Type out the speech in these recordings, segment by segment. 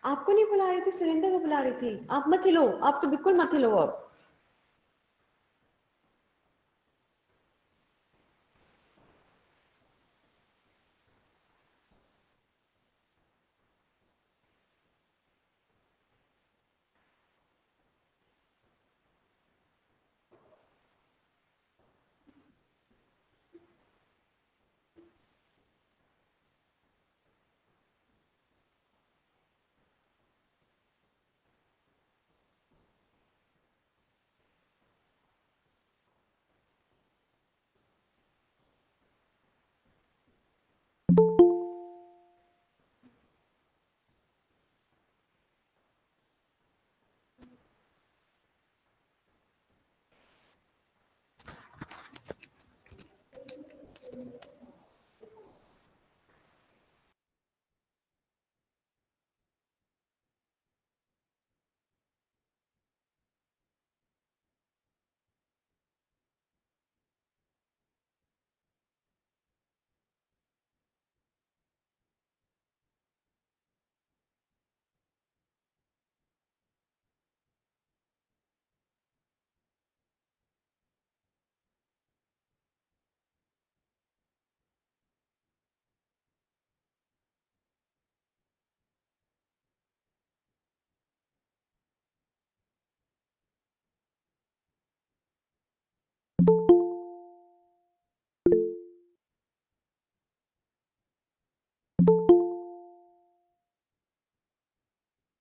आपको नहीं बुला रही थी, सुरेंद्र को बुला रही थी। आप मत हिलो, आप तो बिल्कुल मत हिलो अब।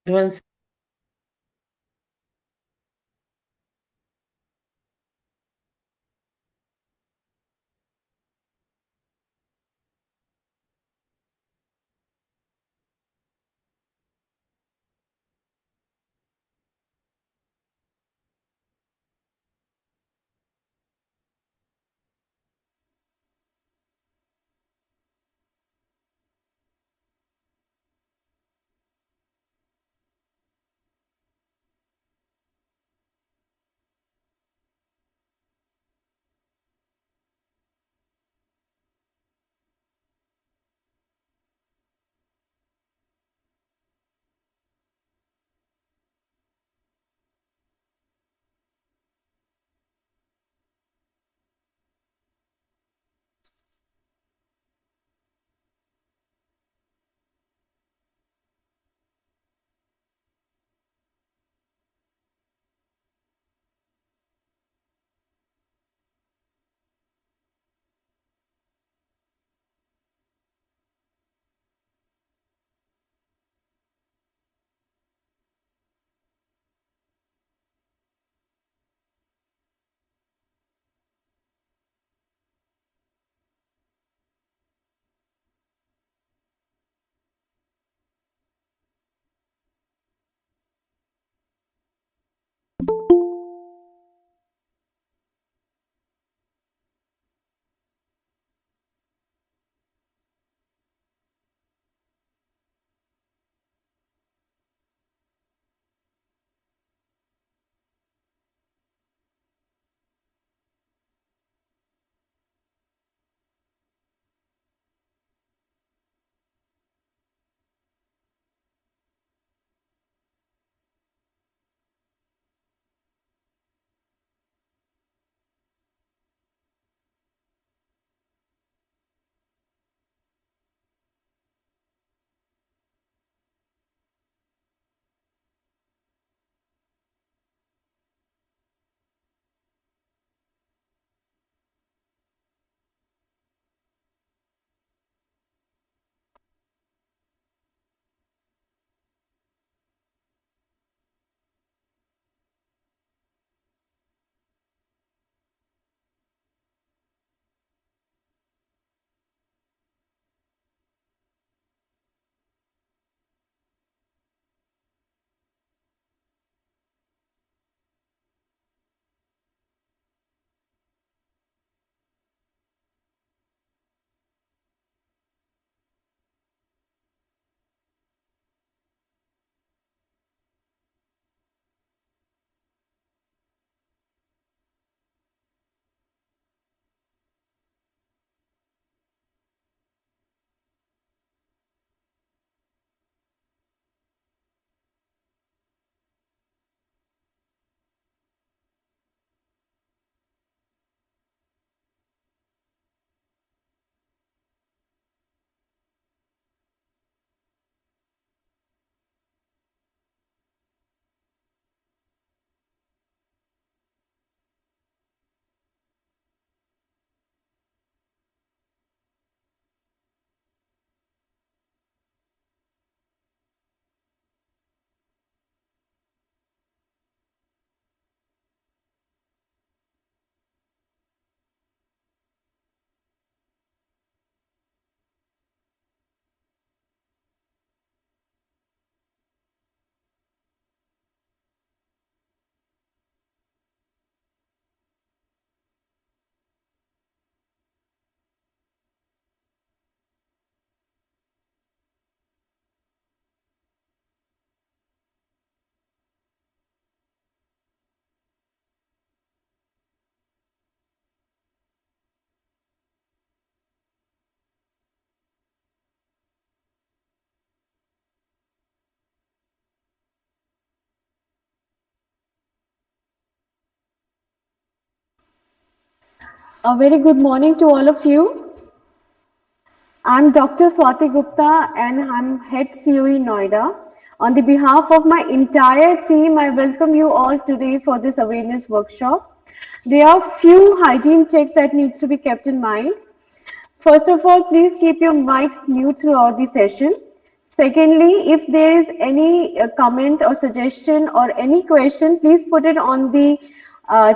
Once A very good morning to all of you. I'm Dr. Swati Gupta and I'm head COE Noida. On the behalf of my entire team, I welcome you all today for this awareness workshop. There are few hygiene checks that needs to be kept in mind. First of all, please keep your mics mute throughout the session. Secondly, if there is any comment or suggestion or any question, please put it on the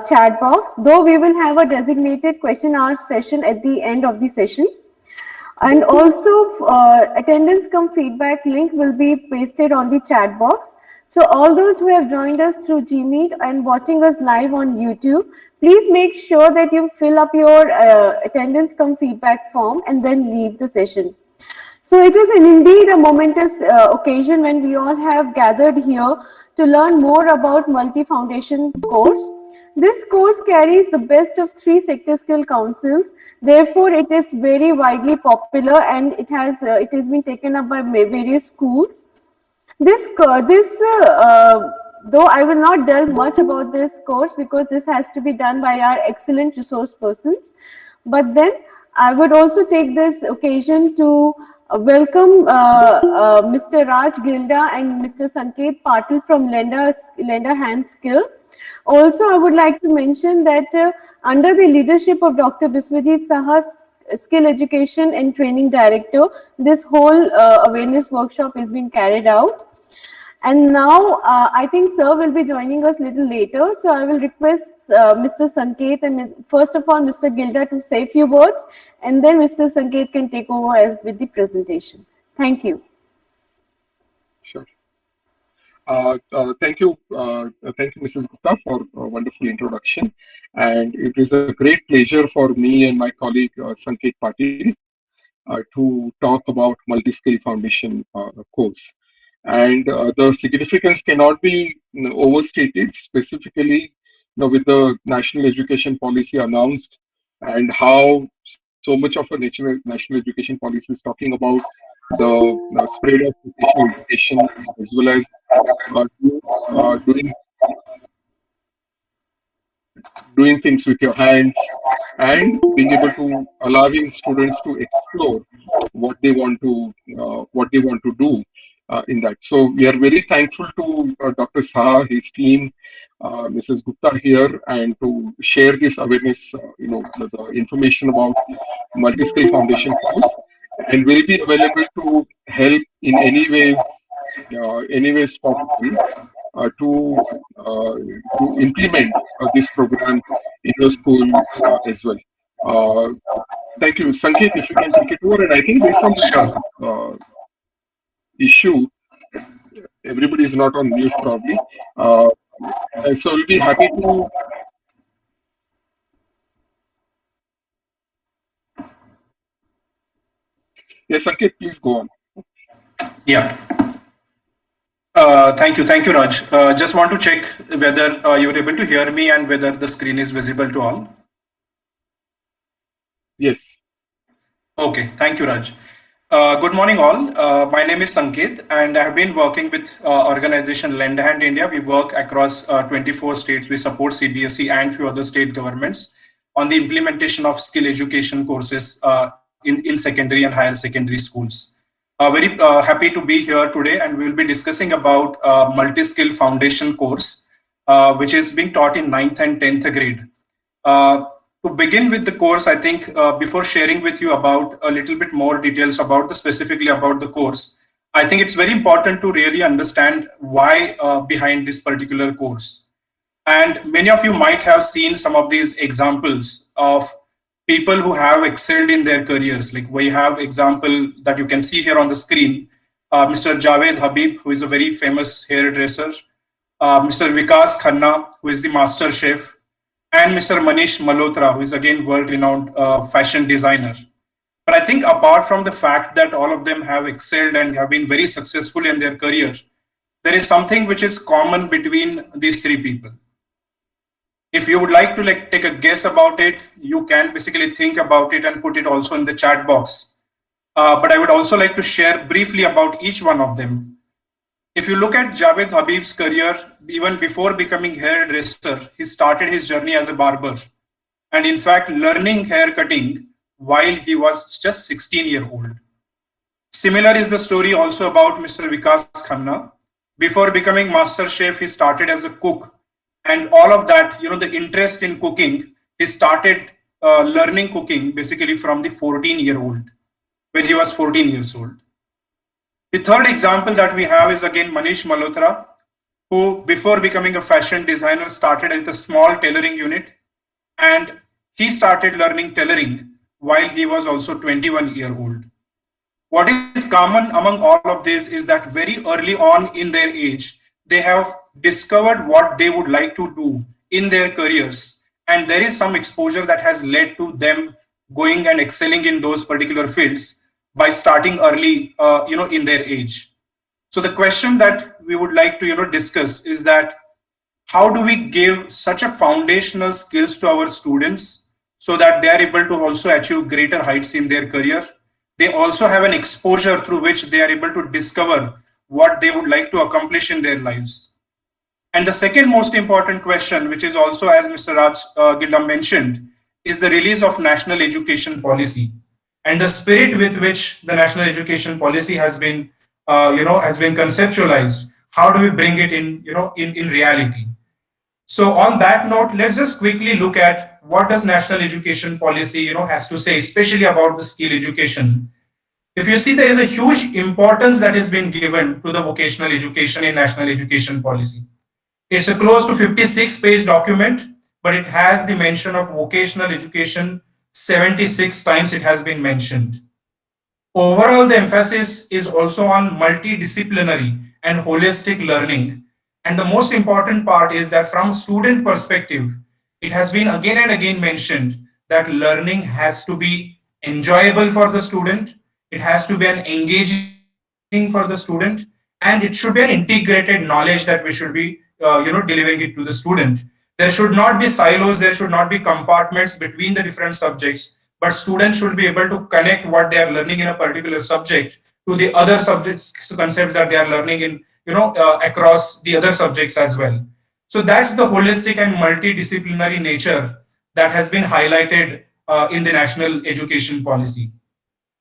chat box, though we will have a designated question hour session at the end of the session. And also, attendance come feedback link will be pasted on the chat box. So all those who have joined us through Gmeet and watching us live on YouTube, please make sure that you fill up your attendance come feedback form and then leave the session. So it is indeed a momentous occasion when we all have gathered here to learn more about multi-foundation course. This course carries the best of three sector skill councils. Therefore, it is very widely popular and it has been taken up by various schools. Though I will not delve much about this course because this has to be done by our excellent resource persons. But then I would also take this occasion to welcome Mr. Raj Gilda and Mr. Sanket Patil from Lender Hand Skill. Also, I would like to mention that under the leadership of Dr. Biswajit Saha, Skill Education and Training Director, this whole awareness workshop is being carried out. And now I think Sir will be joining us a little later. So I will request Mr. Sanket and first of all Mr. Gilda to say a few words, and then Mr. Sanket can take over with the presentation. Thank you. Sure. Thank you, Mrs. Gupta, for a wonderful introduction. And it is a great pleasure for me and my colleague Sanket Patil to talk about multi-skill foundation course. And the significance cannot be overstated, specifically with the national education policy announced and how so much of a national education policy is talking about the spread of vocational education as well as doing doing things with your hands and being able to allowing students to explore what they want to do in that. So we are very thankful to Dr. Saha, his team, Mrs. Gupta here, and to share this awareness, the information about multi-skill foundation course, and will be available to help in any ways possible to implement this program in your school as well. Uh, Thank you, Sanket. If you can take it over, and I think there's some issue. Everybody is not on mute probably, and so we'll be happy to. Yes, Sanket, please go on. Yeah. Thank you, Raj. Just want to check whether you were able to hear me and whether the screen is visible to all. Yes. Okay, thank you, Raj. Good morning, all. My name is Sanket, and I have been working with organization Lend Hand India. We work across 24 states. We support CBSE and few other state governments on the implementation of skill education courses in secondary and higher secondary schools. Very happy to be here today, and we will be discussing about multi-skill foundation course, which is being taught in 9th and 10th grade. To begin with the course, I think before sharing with you about a little bit more details about specifically about the course, I think it's very important to really understand why behind this particular course. And many of you might have seen some of these examples of people who have excelled in their careers. Like we have example that you can see here on the screen, Mr. Javed Habib, who is a very famous hairdresser, Mr. Vikas Khanna, who is the master chef, and Mr. Manish Malhotra, who is again world-renowned fashion designer. But I think apart from the fact that all of them have excelled and have been very successful in their career, there is something which is common between these three people. If you would like to take a guess about it, you can basically think about it and put it also in the chat box. But I would also like to share briefly about each one of them. If you look at Javed Habib's career, even before becoming hairdresser, he started his journey as a barber. and in fact learning hair cutting while he was just 16-year-old. Similar is the story also about Mr. Vikas Khanna. Before becoming master chef, he started as a cook, and all of that, the interest in cooking, he started learning cooking basically from the 14-year-old when he was 14 years old. The third example that we have is again Manish Malhotra, who before becoming a fashion designer started at a small tailoring unit, and he started learning tailoring while he was also 21-year-old. What is common among all of these is that very early on in their age, they have discovered what they would like to do in their careers. And there is some exposure that has led to them going and excelling in those particular fields by starting early, in their age. So the question that we would like to, discuss is that how do we give such a foundational skills to our students so that they are able to also achieve greater heights in their career? They also have an exposure through which they are able to discover what they would like to accomplish in their lives. And the second most important question, which is also, as Mr. Raj Gildam mentioned, is the release of national education policy and the spirit with which the national education policy has been conceptualized. How do we bring it in, in reality? So on that note, let's just quickly look at what does national education policy, has to say, especially about the skill education. If you see, there is a huge importance that has been given to the vocational education in national education policy. It's a close to 56-page document, but it has the mention of vocational education 76 times it has been mentioned. Overall, the emphasis is also on multidisciplinary and holistic learning. And the most important part is that from student perspective, it has been again and again mentioned that learning has to be enjoyable for the student, it has to be an engaging for the student, and it should be an integrated knowledge that we should be delivering it to the student. There should not be silos, there should not be compartments between the different subjects, but students should be able to connect what they are learning in a particular subject to the other subjects concepts that they are learning in, across the other subjects as well. So that's the holistic and multidisciplinary nature that has been highlighted in the national education policy.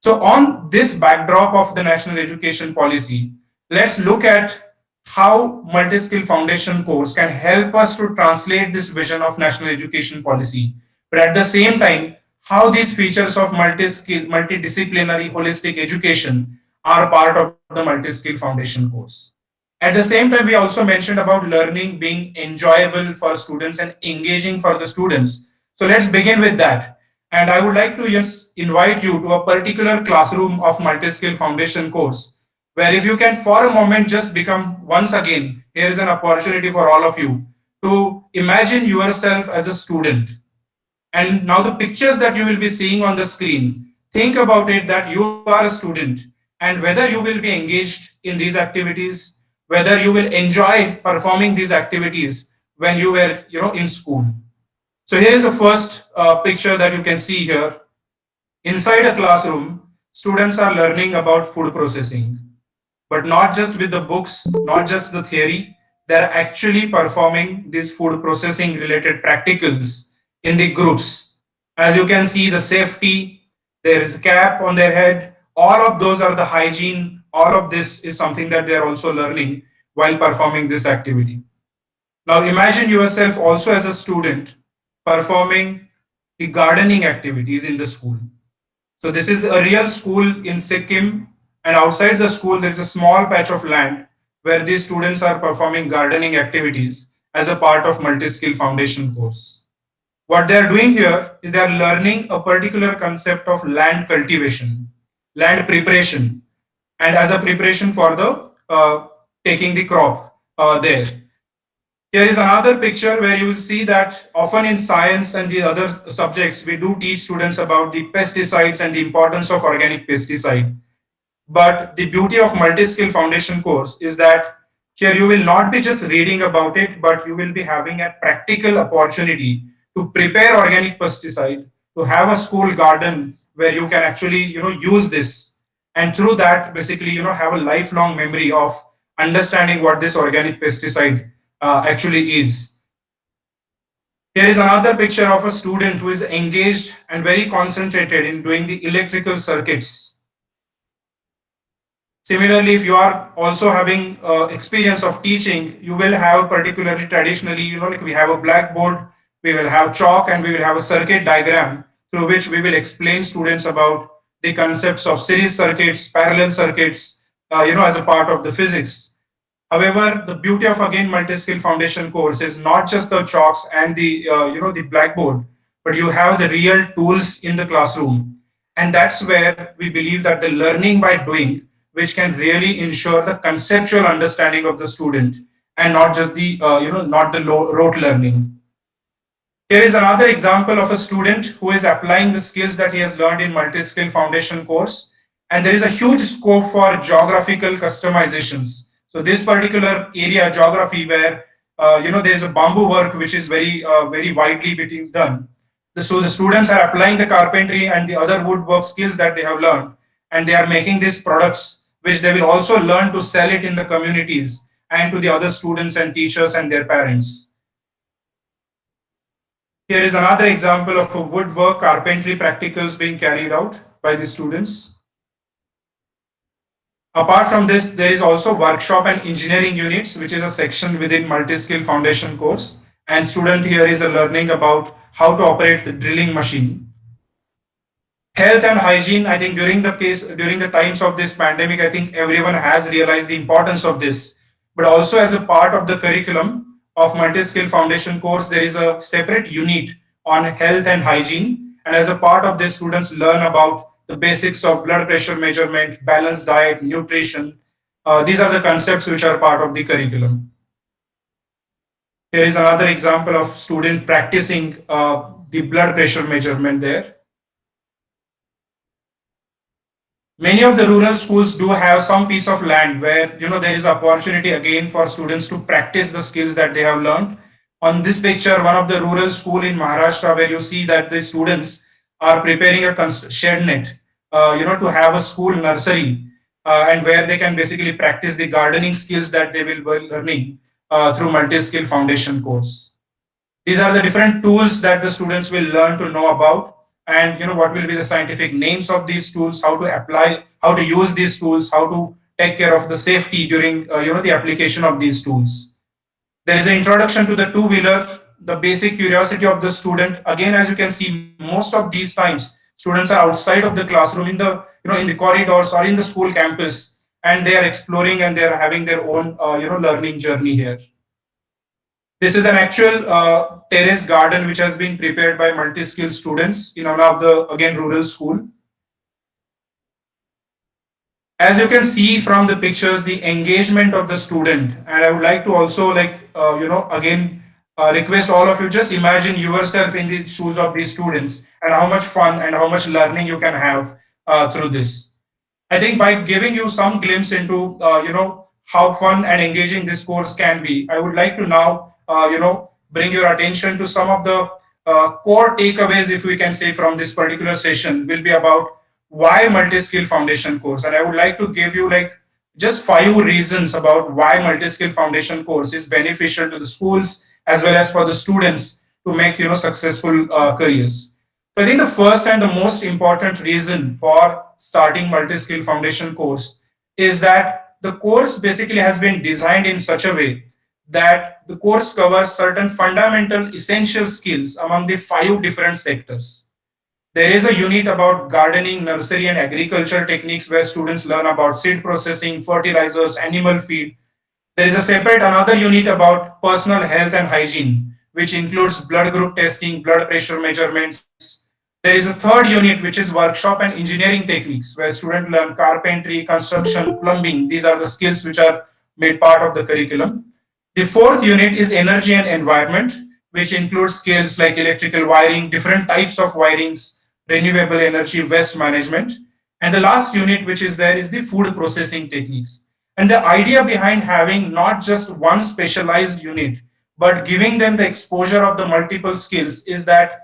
So on this backdrop of the national education policy, let's look at how multi-skill foundation course can help us to translate this vision of national education policy. But at the same time, how these features of multi-skill, multidisciplinary, holistic education are part of the multi-skill foundation course. At the same time, we also mentioned about learning being enjoyable for students and engaging for the students. So let's begin with that. And I would like to just invite you to a particular classroom of multi-skill foundation course, where if you can for a moment just become once again, here is an opportunity for all of you to imagine yourself as a student. And now the pictures that you will be seeing on the screen, think about it that you are a student and whether you will be engaged in these activities, whether you will enjoy performing these activities when you were, in school. So here is the first picture that you can see here. Inside a classroom, students are learning about food processing, but not just with the books, not just the theory. They're actually performing these food processing related practicals in the groups. As you can see, the safety, there is a cap on their head. All of those are the hygiene. All of this is something that they're also learning while performing this activity. Now imagine yourself also as a student performing the gardening activities in the school. So this is a real school in Sikkim, and outside the school there is a small patch of land where these students are performing gardening activities as a part of multi-skill foundation course. What they are doing here is they are learning a particular concept of land cultivation, land preparation, and as a preparation for the taking the crop there. Here is another picture where you will see that often in science and the other subjects, we do teach students about the pesticides and the importance of organic pesticide. But the beauty of multi-skill foundation course is that here you will not be just reading about it, but you will be having a practical opportunity to prepare organic pesticide, to have a school garden where you can actually, use this. And through that, basically, have a lifelong memory of understanding what this organic pesticide actually is. Here is another picture of a student who is engaged and very concentrated in doing the electrical circuits. Similarly, if you are also having experience of teaching, you will have particularly traditionally, like we have a blackboard, we will have chalk, and we will have a circuit diagram through which we will explain students about the concepts of series circuits, parallel circuits, as a part of the physics. However, the beauty of again multi-skill foundation course is not just the chalks and the the blackboard, but you have the real tools in the classroom, and that's where we believe that the learning by doing, which can really ensure the conceptual understanding of the student, and not just the not the rote learning. Here is another example of a student who is applying the skills that he has learned in multi-skill foundation course. And there is a huge scope for geographical customizations. So this particular area, geography, where there is a bamboo work which is very widely being done. So the students are applying the carpentry and the other woodwork skills that they have learned, and they are making these products, which they will also learn to sell it in the communities and to the other students and teachers and their parents. Here is another example of a woodwork carpentry practicals being carried out by the students. Apart from this, there is also workshop and engineering units, which is a section within multi-skill foundation course. And student here is learning about how to operate the drilling machine. Health and hygiene, I think during the times of this pandemic, I think everyone has realized the importance of this. But also as a part of the curriculum of multi-skill foundation course, there is a separate unit on health and hygiene. And as a part of this, students learn about the basics of blood pressure measurement, balanced diet, nutrition. These are the concepts which are part of the curriculum. Here is another example of student practicing the blood pressure measurement there. Many of the rural schools do have some piece of land where there is opportunity again for students to practice the skills that they have learned. On this picture, one of the rural school in Maharashtra, where you see that the students are preparing a shed net, to have a school nursery, and where they can basically practice the gardening skills that they will be learning through multi-skill foundation course. These are the different tools that the students will learn to know about, and what will be the scientific names of these tools, how to apply, how to use these tools, how to take care of the safety during the application of these tools. There is an introduction to the two-wheeler, the basic curiosity of the student. Again, as you can see, most of these times students are outside of the classroom, in the in the corridors or in the school campus, and they are exploring and they are having their own learning journey here. This is an actual terrace garden which has been prepared by multi-skill students in one of the again rural school. As you can see from the pictures, the engagement of the student, and I would like to also again request all of you, just imagine yourself in the shoes of these students and how much fun and how much learning you can have through this. I think by giving you some glimpse into how fun and engaging this course can be, I would like to now bring your attention to some of the core takeaways, if we can say, from this particular session will be about why multi-skill foundation course. And I would like to give you like just 5 reasons about why multi-skill foundation course is beneficial to the schools as well as for the students to make successful careers. So I think the first and the most important reason for starting multi-skill foundation course is that the course basically has been designed in such a way that the course covers certain fundamental essential skills among the 5 different sectors. There is a unit about gardening, nursery, and agriculture techniques where students learn about seed processing, fertilizers, animal feed. There is a separate another unit about personal health and hygiene, which includes blood group testing, blood pressure measurements. There is a third unit, which is workshop and engineering techniques, where students learn carpentry, construction, plumbing. These are the skills which are made part of the curriculum. The fourth unit is energy and environment, which includes skills like electrical wiring, different types of wirings, renewable energy, waste management. And the last unit, which is there, is the food processing techniques. And the idea behind having not just one specialized unit, but giving them the exposure of the multiple skills is that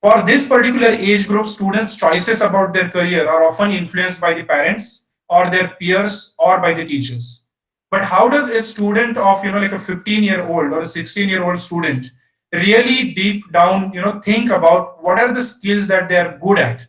for this particular age group, students' choices about their career are often influenced by the parents or their peers or by the teachers. But how does a student of like a 15-year-old or a 16-year-old student really deep down, think about what are the skills that they are good at,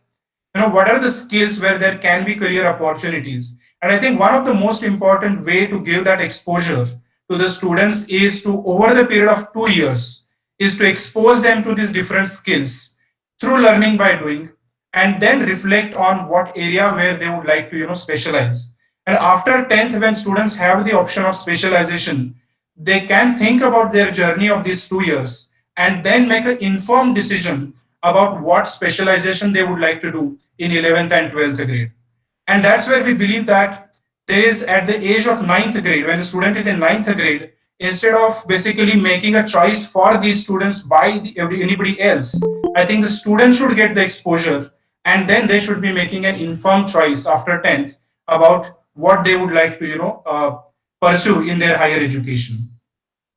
what are the skills where there can be career opportunities. And I think one of the most important way to give that exposure to the students is to, over the period of 2 years, is to expose them to these different skills through learning by doing, and then reflect on what area where they would like to specialize. And after 10th, when students have the option of specialization, they can think about their journey of these 2 years and then make an informed decision about what specialization they would like to do in 11th and 12th grade. And that's where we believe that there is, at the age of ninth grade, when the student is in ninth grade, instead of basically making a choice for these students by anybody else, I think the student should get the exposure, and then they should be making an informed choice after 10th about what they would like to pursue in their higher education.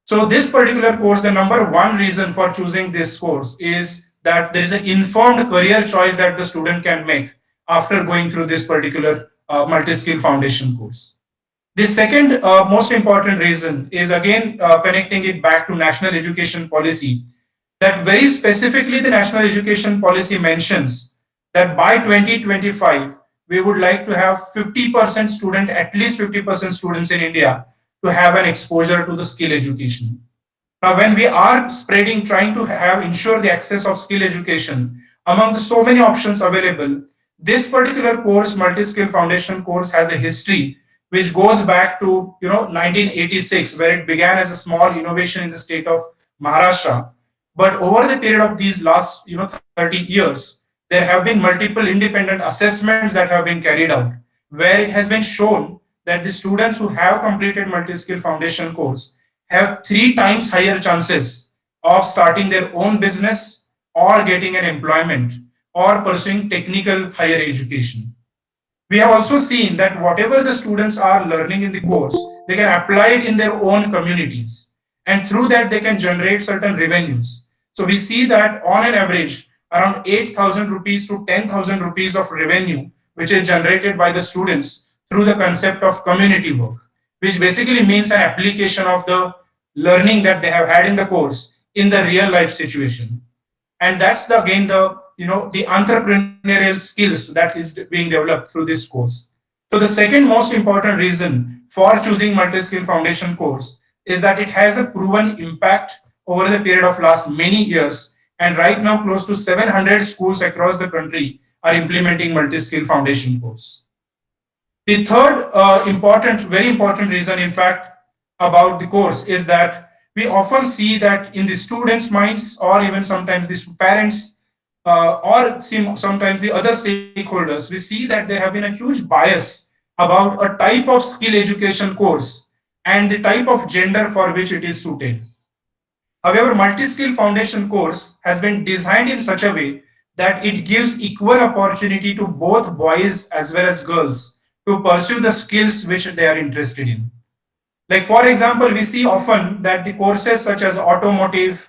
So this particular course, the number one reason for choosing this course is that there is an informed career choice that the student can make after going through this particular multi-skill foundation course. The second most important reason is again connecting it back to national education policy, that very specifically the national education policy mentions that by 2025 we would like to have 50% student, at least 50% students in India to have an exposure to the skill education. Now, when we are spreading, trying to have ensure the access of skill education among the so many options available, this particular course, multi-skill foundation course, has a history which goes back to 1986, where it began as a small innovation in the state of Maharashtra. But over the period of these last 30 years, there have been multiple independent assessments that have been carried out, where it has been shown that the students who have completed multi-skill foundation course have 3 times higher chances of starting their own business or getting an employment or pursuing technical higher education. We have also seen that whatever the students are learning in the course, they can apply it in their own communities. And through that, they can generate certain revenues. So we see that on an average, around 8,000 rupees to 10,000 rupees of revenue, which is generated by the students through the concept of community work, which basically means an application of the learning that they have had in the course in the real life situation. And that's the, again, the entrepreneurial skills that is being developed through this course. So the second most important reason for choosing multi-skill foundation course is that it has a proven impact over the period of last many years, and right now close to 700 schools across the country are implementing multi-skill foundation course. The third very important reason, in fact, about the course is that we often see that in the students' minds, or even sometimes the parents, or sometimes the other stakeholders, we see that there have been a huge bias about a type of skill education course and the type of gender for which it is suited. However, multi-skill foundation course has been designed in such a way that it gives equal opportunity to both boys as well as girls to pursue the skills which they are interested in. Like, for example, we see often that the courses such as automotive,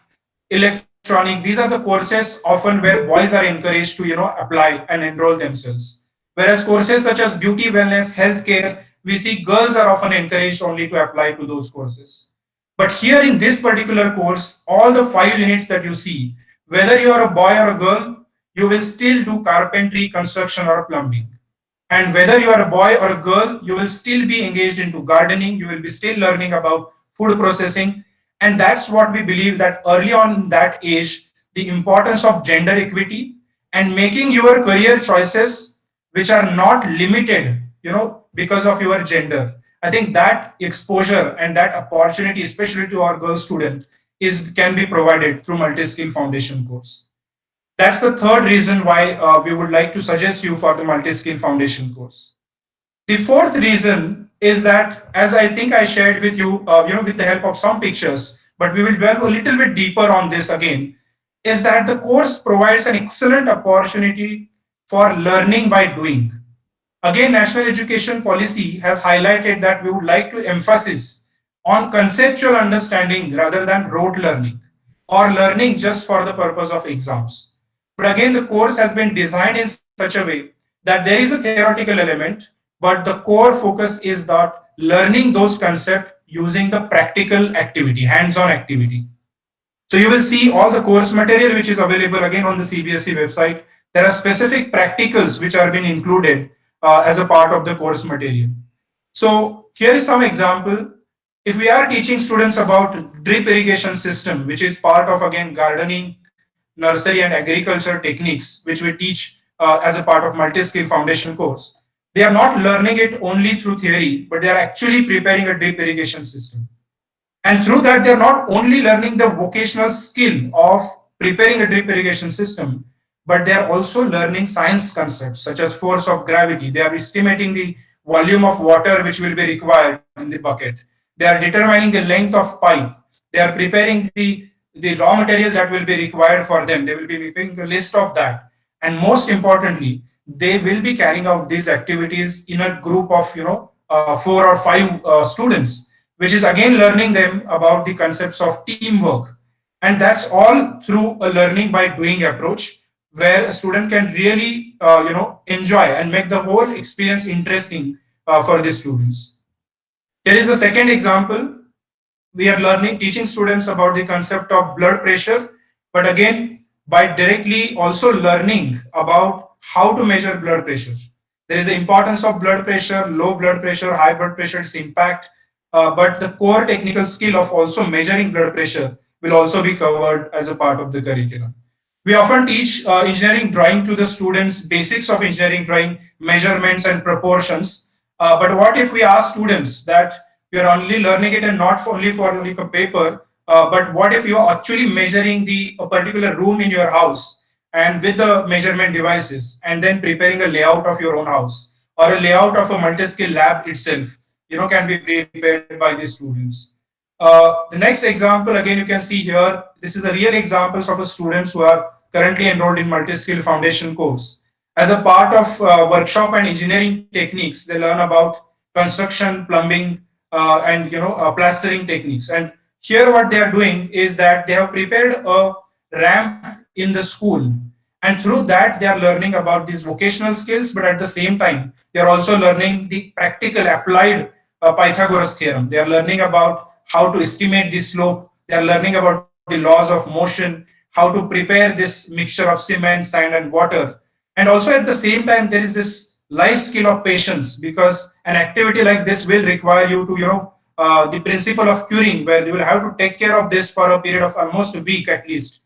electronics, these are the courses often where boys are encouraged to, apply and enroll themselves. Whereas courses such as beauty, wellness, healthcare, we see girls are often encouraged only to apply to those courses. But here in this particular course, all the 5 units that you see, whether you are a boy or a girl, you will still do carpentry, construction, or plumbing. And whether you are a boy or a girl, you will still be engaged into gardening, you will be still learning about food processing. And that's what we believe, that early on in that age, the importance of gender equity and making your career choices which are not limited, because of your gender. I think that exposure and that opportunity, especially to our girl student, can be provided through multi-skill foundation course. That's the third reason why we would like to suggest you for the multi-skill foundation course. The fourth reason is that, as I think I shared with you, with the help of some pictures, but we will delve a little bit deeper on this again, is that the course provides an excellent opportunity for learning by doing. Again, national education policy has highlighted that we would like to emphasize on conceptual understanding rather than rote learning or learning just for the purpose of exams. But again, the course has been designed in such a way that there is a theoretical element, but the core focus is that learning those concepts using the practical activity, hands-on activity. So you will see all the course material which is available again on the CBSE website. There are specific practicals which are being included as a part of the course material. So here is some example. If we are teaching students about drip irrigation system, which is part of again gardening, nursery and agriculture techniques, which we teach as a part of multi-skill foundation course, they are not learning it only through theory, but they are actually preparing a drip irrigation system. And through that, they're not only learning the vocational skill of preparing a drip irrigation system, but they're also learning science concepts such as force of gravity. They are estimating the volume of water which will be required in the bucket. They are determining the length of pipe. They are preparing the raw material that will be required for them. They will be making a list of that. And most importantly, they will be carrying out these activities in a group of 4 or 5 students, which is again learning them about the concepts of teamwork. And that's all through a learning by doing approach, where a student can really enjoy and make the whole experience interesting for the students. Here is the second example. We are learning teaching students about the concept of blood pressure, but again by directly also learning about how to measure blood pressure. There is the importance of blood pressure, low blood pressure, high blood pressure, its impact, but the core technical skill of also measuring blood pressure will also be covered as a part of the curriculum. We often teach engineering drawing to the students, basics of engineering drawing, measurements and proportions. But what if we ask students that you are only learning it and not only for only a paper, but what if you are actually measuring the a particular room in your house and with the measurement devices and then preparing a layout of your own house or a layout of a multi-skill lab itself, can be prepared by the students. The next example, again, you can see here, this is a real examples of a students who are currently enrolled in multi-skill foundation course. As a part of workshop and engineering techniques, they learn about construction, plumbing, and plastering techniques. And here what they are doing is that they have prepared a ramp in the school, and through that they are learning about these vocational skills, but at the same time they are also learning the practical applied Pythagoras theorem. They are learning about how to estimate the slope. They are learning about the laws of motion, how to prepare this mixture of cement, sand, and water. And also at the same time, there is this life skill of patience, because an activity like this will require you to, the principle of curing, where you will have to take care of this for a period of almost a week at least.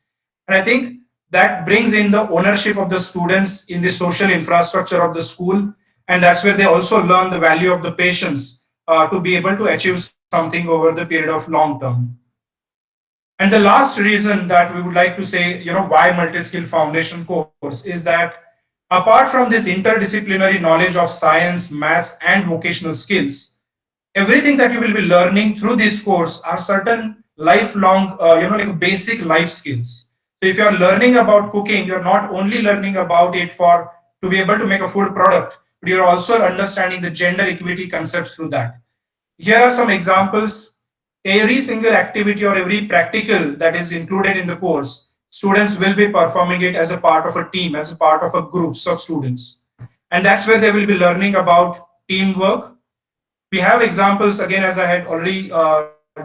And I think that brings in the ownership of the students in the social infrastructure of the school. And that's where they also learn the value of the patience to be able to achieve something over the period of long term. And the last reason that we would like to say, why multi-skill foundation course is that apart from this interdisciplinary knowledge of science, maths, and vocational skills, everything that you will be learning through this course are certain lifelong, like basic life skills. So if you are learning about cooking, you're not only learning about it for to be able to make a food product, but you're also understanding the gender equity concepts through that. Here are some examples. Every single activity or every practical that is included in the course, students will be performing it as a part of a team, as a part of a groups of students. And that's where they will be learning about teamwork. We have examples, again, as I had already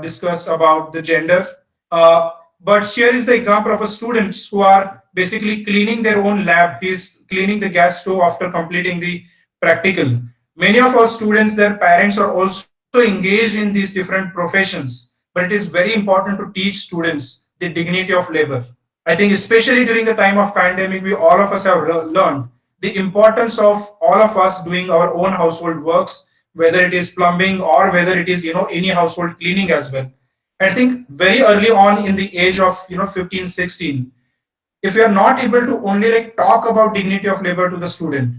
discussed about the gender. But here is the example of a students who are basically cleaning their own lab. He's cleaning the gas stove after completing the practical. Many of our students, their parents are also engaged in these different professions, but it is very important to teach students the dignity of labor. I think especially during the time of pandemic, we all of us have learned the importance of all of us doing our own household works, whether it is plumbing or whether it is any household cleaning as well. I think very early on in the age of 15, 16, if we are not able to only like talk about dignity of labor to the student,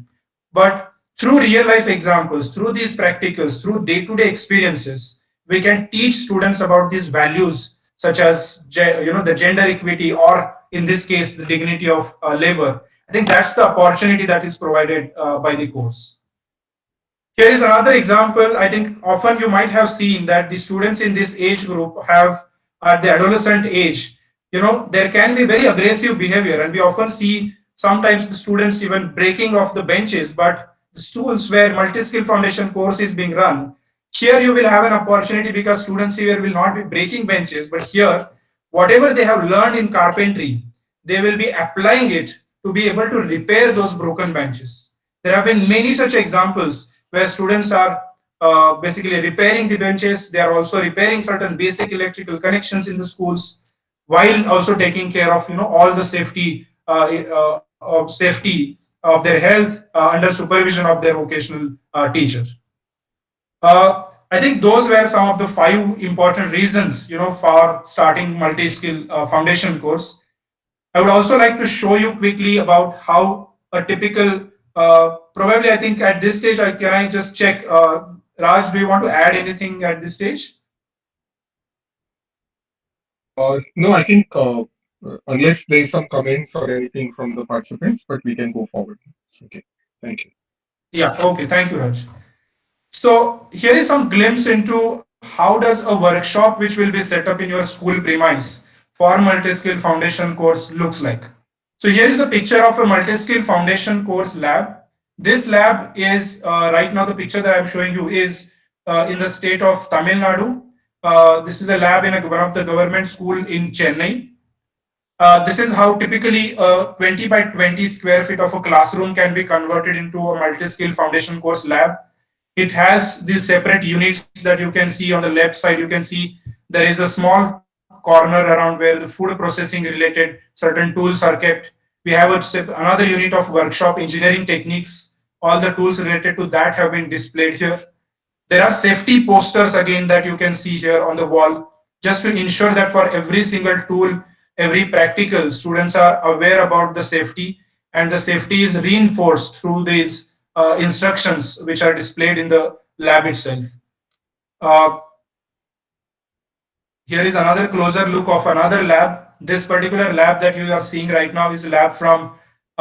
but through real life examples, through these practicals, through day-to-day experiences, we can teach students about these values such as the gender equity, or in this case the dignity of labor. I think that's the opportunity that is provided by the course. Here is another example. I think often you might have seen that the students in this age group have, at the adolescent age, there can be very aggressive behavior, and we often see sometimes the students even breaking off the benches. But the schools where multi-skill foundation course is being run, here you will have an opportunity, because students here will not be breaking benches, but here whatever they have learned in carpentry, they will be applying it to be able to repair those broken benches. There have been many such examples where students are basically repairing the benches. They are also repairing certain basic electrical connections in the schools, while also taking care of all the safety of safety of their health under supervision of their vocational teacher. I think those were some of the five important reasons, for starting multi-skill foundation course. I would also like to show you quickly about how a typical, probably I think at this stage, can I just check, Raj, do you want to add anything at this stage? No, I think unless there's some comments or anything from the participants, but we can go forward. Okay, thank you. Yeah, okay, thank you, Raj. So here is some glimpse into how does a workshop which will be set up in your school premise for multi-skill foundation course looks like. So here is the picture of a multi-skill foundation course lab. This lab is right now the picture that I'm showing you is in the state of Tamil Nadu. This is a lab in one of the government school in Chennai. This is how typically a 20 by 20 square feet of a classroom can be converted into a multi-skill foundation course lab. It has these separate units that you can see on the left side. You can see there is a small corner around where the food processing related certain tools are kept. We have another unit of workshop engineering techniques. All the tools related to that have been displayed here. There are safety posters again that you can see here on the wall, just to ensure that for every single tool, every practical, students are aware about the safety, and the safety is reinforced through these instructions which are displayed in the lab itself. Uh, Here is another closer look of another lab. This particular lab that you are seeing right now is a lab from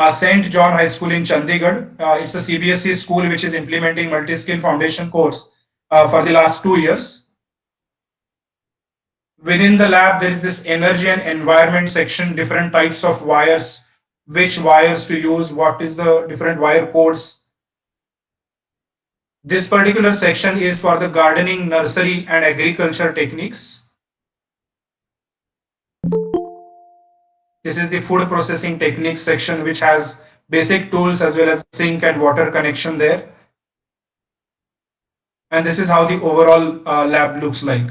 St. John High School in Chandigarh. It's a CBSE school which is implementing multi-skill foundation course for the last 2 years. Within the lab, there is this energy and environment section, different types of wires, which wires to use, what is the different wire codes. This particular section is for the gardening, nursery, and agriculture techniques. This is the food processing techniques section, which has basic tools as well as sink and water connection there. And this is how the overall lab looks like.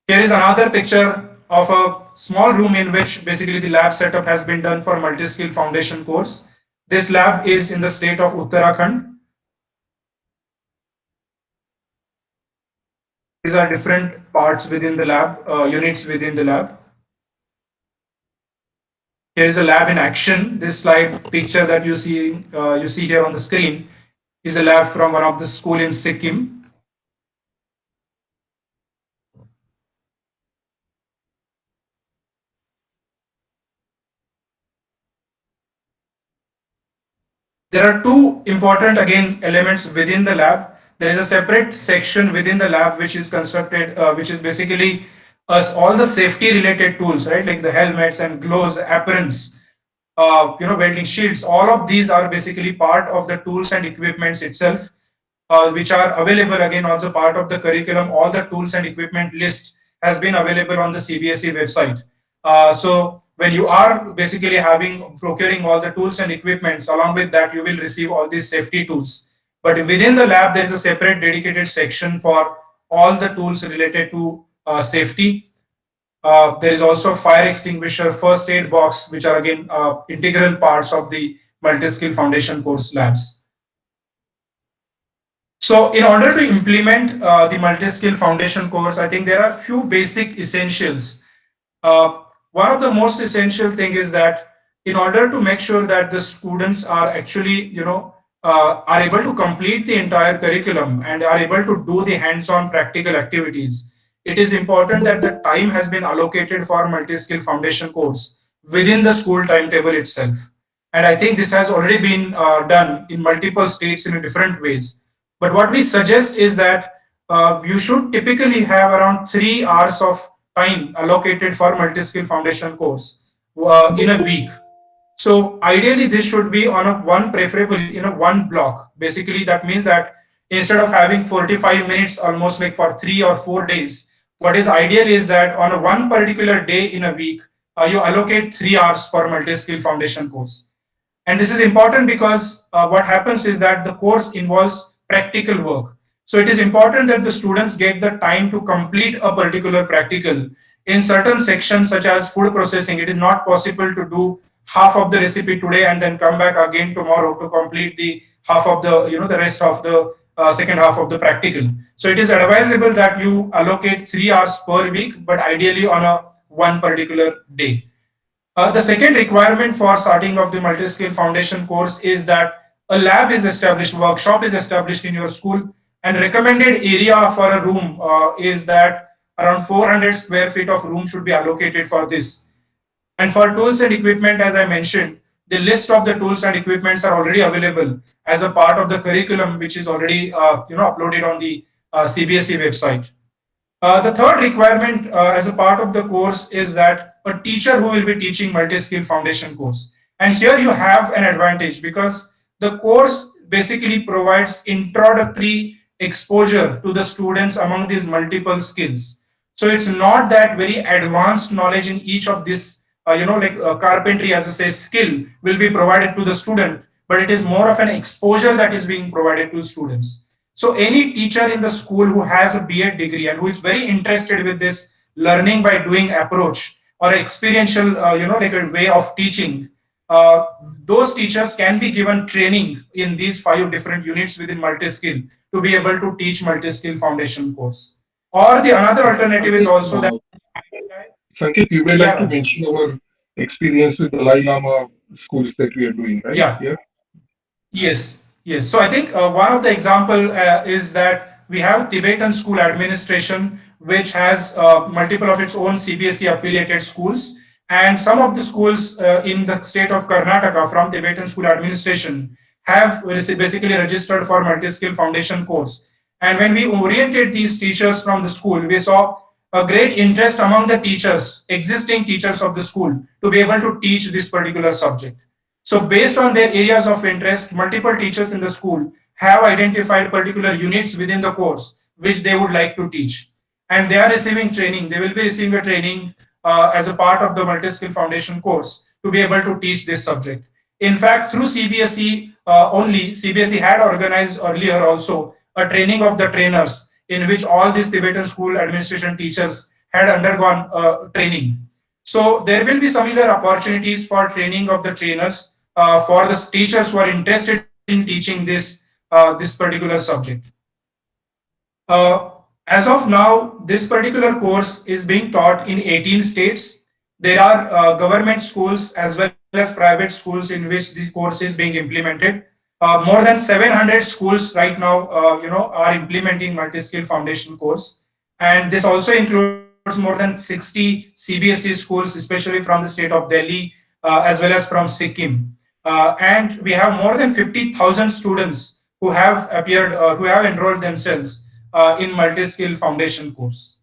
Here is another picture of a small room in which basically the lab setup has been done for multi-skill foundation course. This lab is in the state of Uttarakhand. These are different parts within the lab, units within the lab. Here is a lab in action. This slide picture that you see here on the screen is a lab from one of the school in Sikkim. There are two important again elements within the lab. There is a separate section within the lab which is constructed, which is basically us all the safety related tools, right? Like the helmets and gloves, aprons, welding shields. All of these are basically part of the tools and equipments itself, which are available again also part of the curriculum. All the tools and equipment list has been available on the CBSE website. So when you are basically procuring all the tools and equipments, along with that you will receive all these safety tools. But within the lab there is a separate dedicated section for all the tools related to safety. There is also fire extinguisher, first aid box, which are again integral parts of the multi-skill foundation course labs. So in order to implement the multi-skill foundation course, I think there are few basic essentials. One of the most essential thing is that in order to make sure that the students are actually, are able to complete the entire curriculum and are able to do the hands-on practical activities, it is important that the time has been allocated for multi-skill foundation course within the school timetable itself. And I think this has already been done in multiple states in different ways. But what we suggest is that you should typically have around 3 hours of time allocated for multi-skill foundation course in a week. So ideally, this should be on preferably in a one block. Basically, that means that instead of having 45 minutes almost like for 3 or 4 days, what is ideal is that on a one particular day in a week, you allocate 3 hours for multi-skill foundation course. And this is important because what happens is that the course involves practical work. So it is important that the students get the time to complete a particular practical. In certain sections, such as food processing, it is not possible to do half of the recipe today and then come back again tomorrow to complete the half of the, the rest of the second half of the practical. So it is advisable that you allocate 3 hours per week, but ideally on a one particular day. The second requirement for starting of the multi-skill foundation course is that a lab is established, workshop is established in your school, and recommended area for a room is that around 400 square feet of room should be allocated for this. And for tools and equipment, as I mentioned, the list of the tools and equipments are already available as a part of the curriculum, which is already uploaded on the CBSE website. The third requirement as a part of the course is that a teacher who will be teaching multi-skill foundation course. And here you have an advantage because the course basically provides introductory exposure to the students among these multiple skills. So it's not that very advanced knowledge in each of this, carpentry as I say skill will be provided to the student, but it is more of an exposure that is being provided to students. So any teacher in the school who has a B.Ed degree and who is very interested with this learning by doing approach or experiential, like a way of teaching, uh, those teachers can be given training in these 5 different units within multi-skill to be able to teach multi-skill foundation course. Or the another alternative is Sanket, also that, Sanket, you may yeah, like to Raj. mention our experience with Dalai Lama schools that we are doing, right? Yeah. Here. Yes, yes. So I think one of the example is that we have Tibetan School Administration, which has multiple of its own CBSE affiliated schools, and some of the schools in the state of Karnataka from Tibetan School Administration have basically registered for multi-skill foundation course. And when we oriented these teachers from the school, we saw a great interest among the teachers, existing teachers of the school, to be able to teach this particular subject. So based on their areas of interest, multiple teachers in the school have identified particular units within the course which they would like to teach. And they are receiving training. They will be receiving a training as a part of the multi-skill foundation course to be able to teach this subject. In fact, through CBSE only, CBSE had organized earlier also a training of the trainers in which all these Tibetan school administration teachers had undergone training. So there will be similar opportunities for training of the trainers for the teachers who are interested in teaching this particular subject. Uh, as of now, this particular course is being taught in 18 states. There are government schools as well as private schools in which the course is being implemented. More than 700 schools right now, are implementing multi-skill foundation course, and this also includes more than 60 CBSE schools, especially from the state of Delhi as well as from Sikkim. And we have more than 50,000 students who have appeared, who have enrolled themselves in multi-skill foundation course.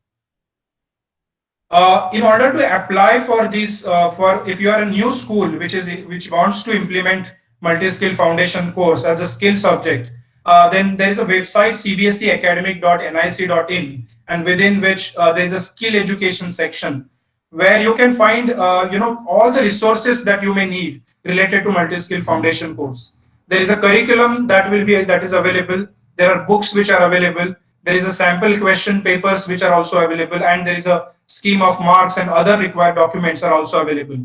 In order to apply for this, for if you are a new school which wants to implement multi-skill foundation course as a skill subject, then there is a website cbseacademic.nic.in, and within which there is a skill education section where you can find all the resources that you may need related to multi-skill foundation course. There is a curriculum that is available. There are books which are available. There is a sample question papers which are also available, and there is a scheme of marks and other required documents are also available.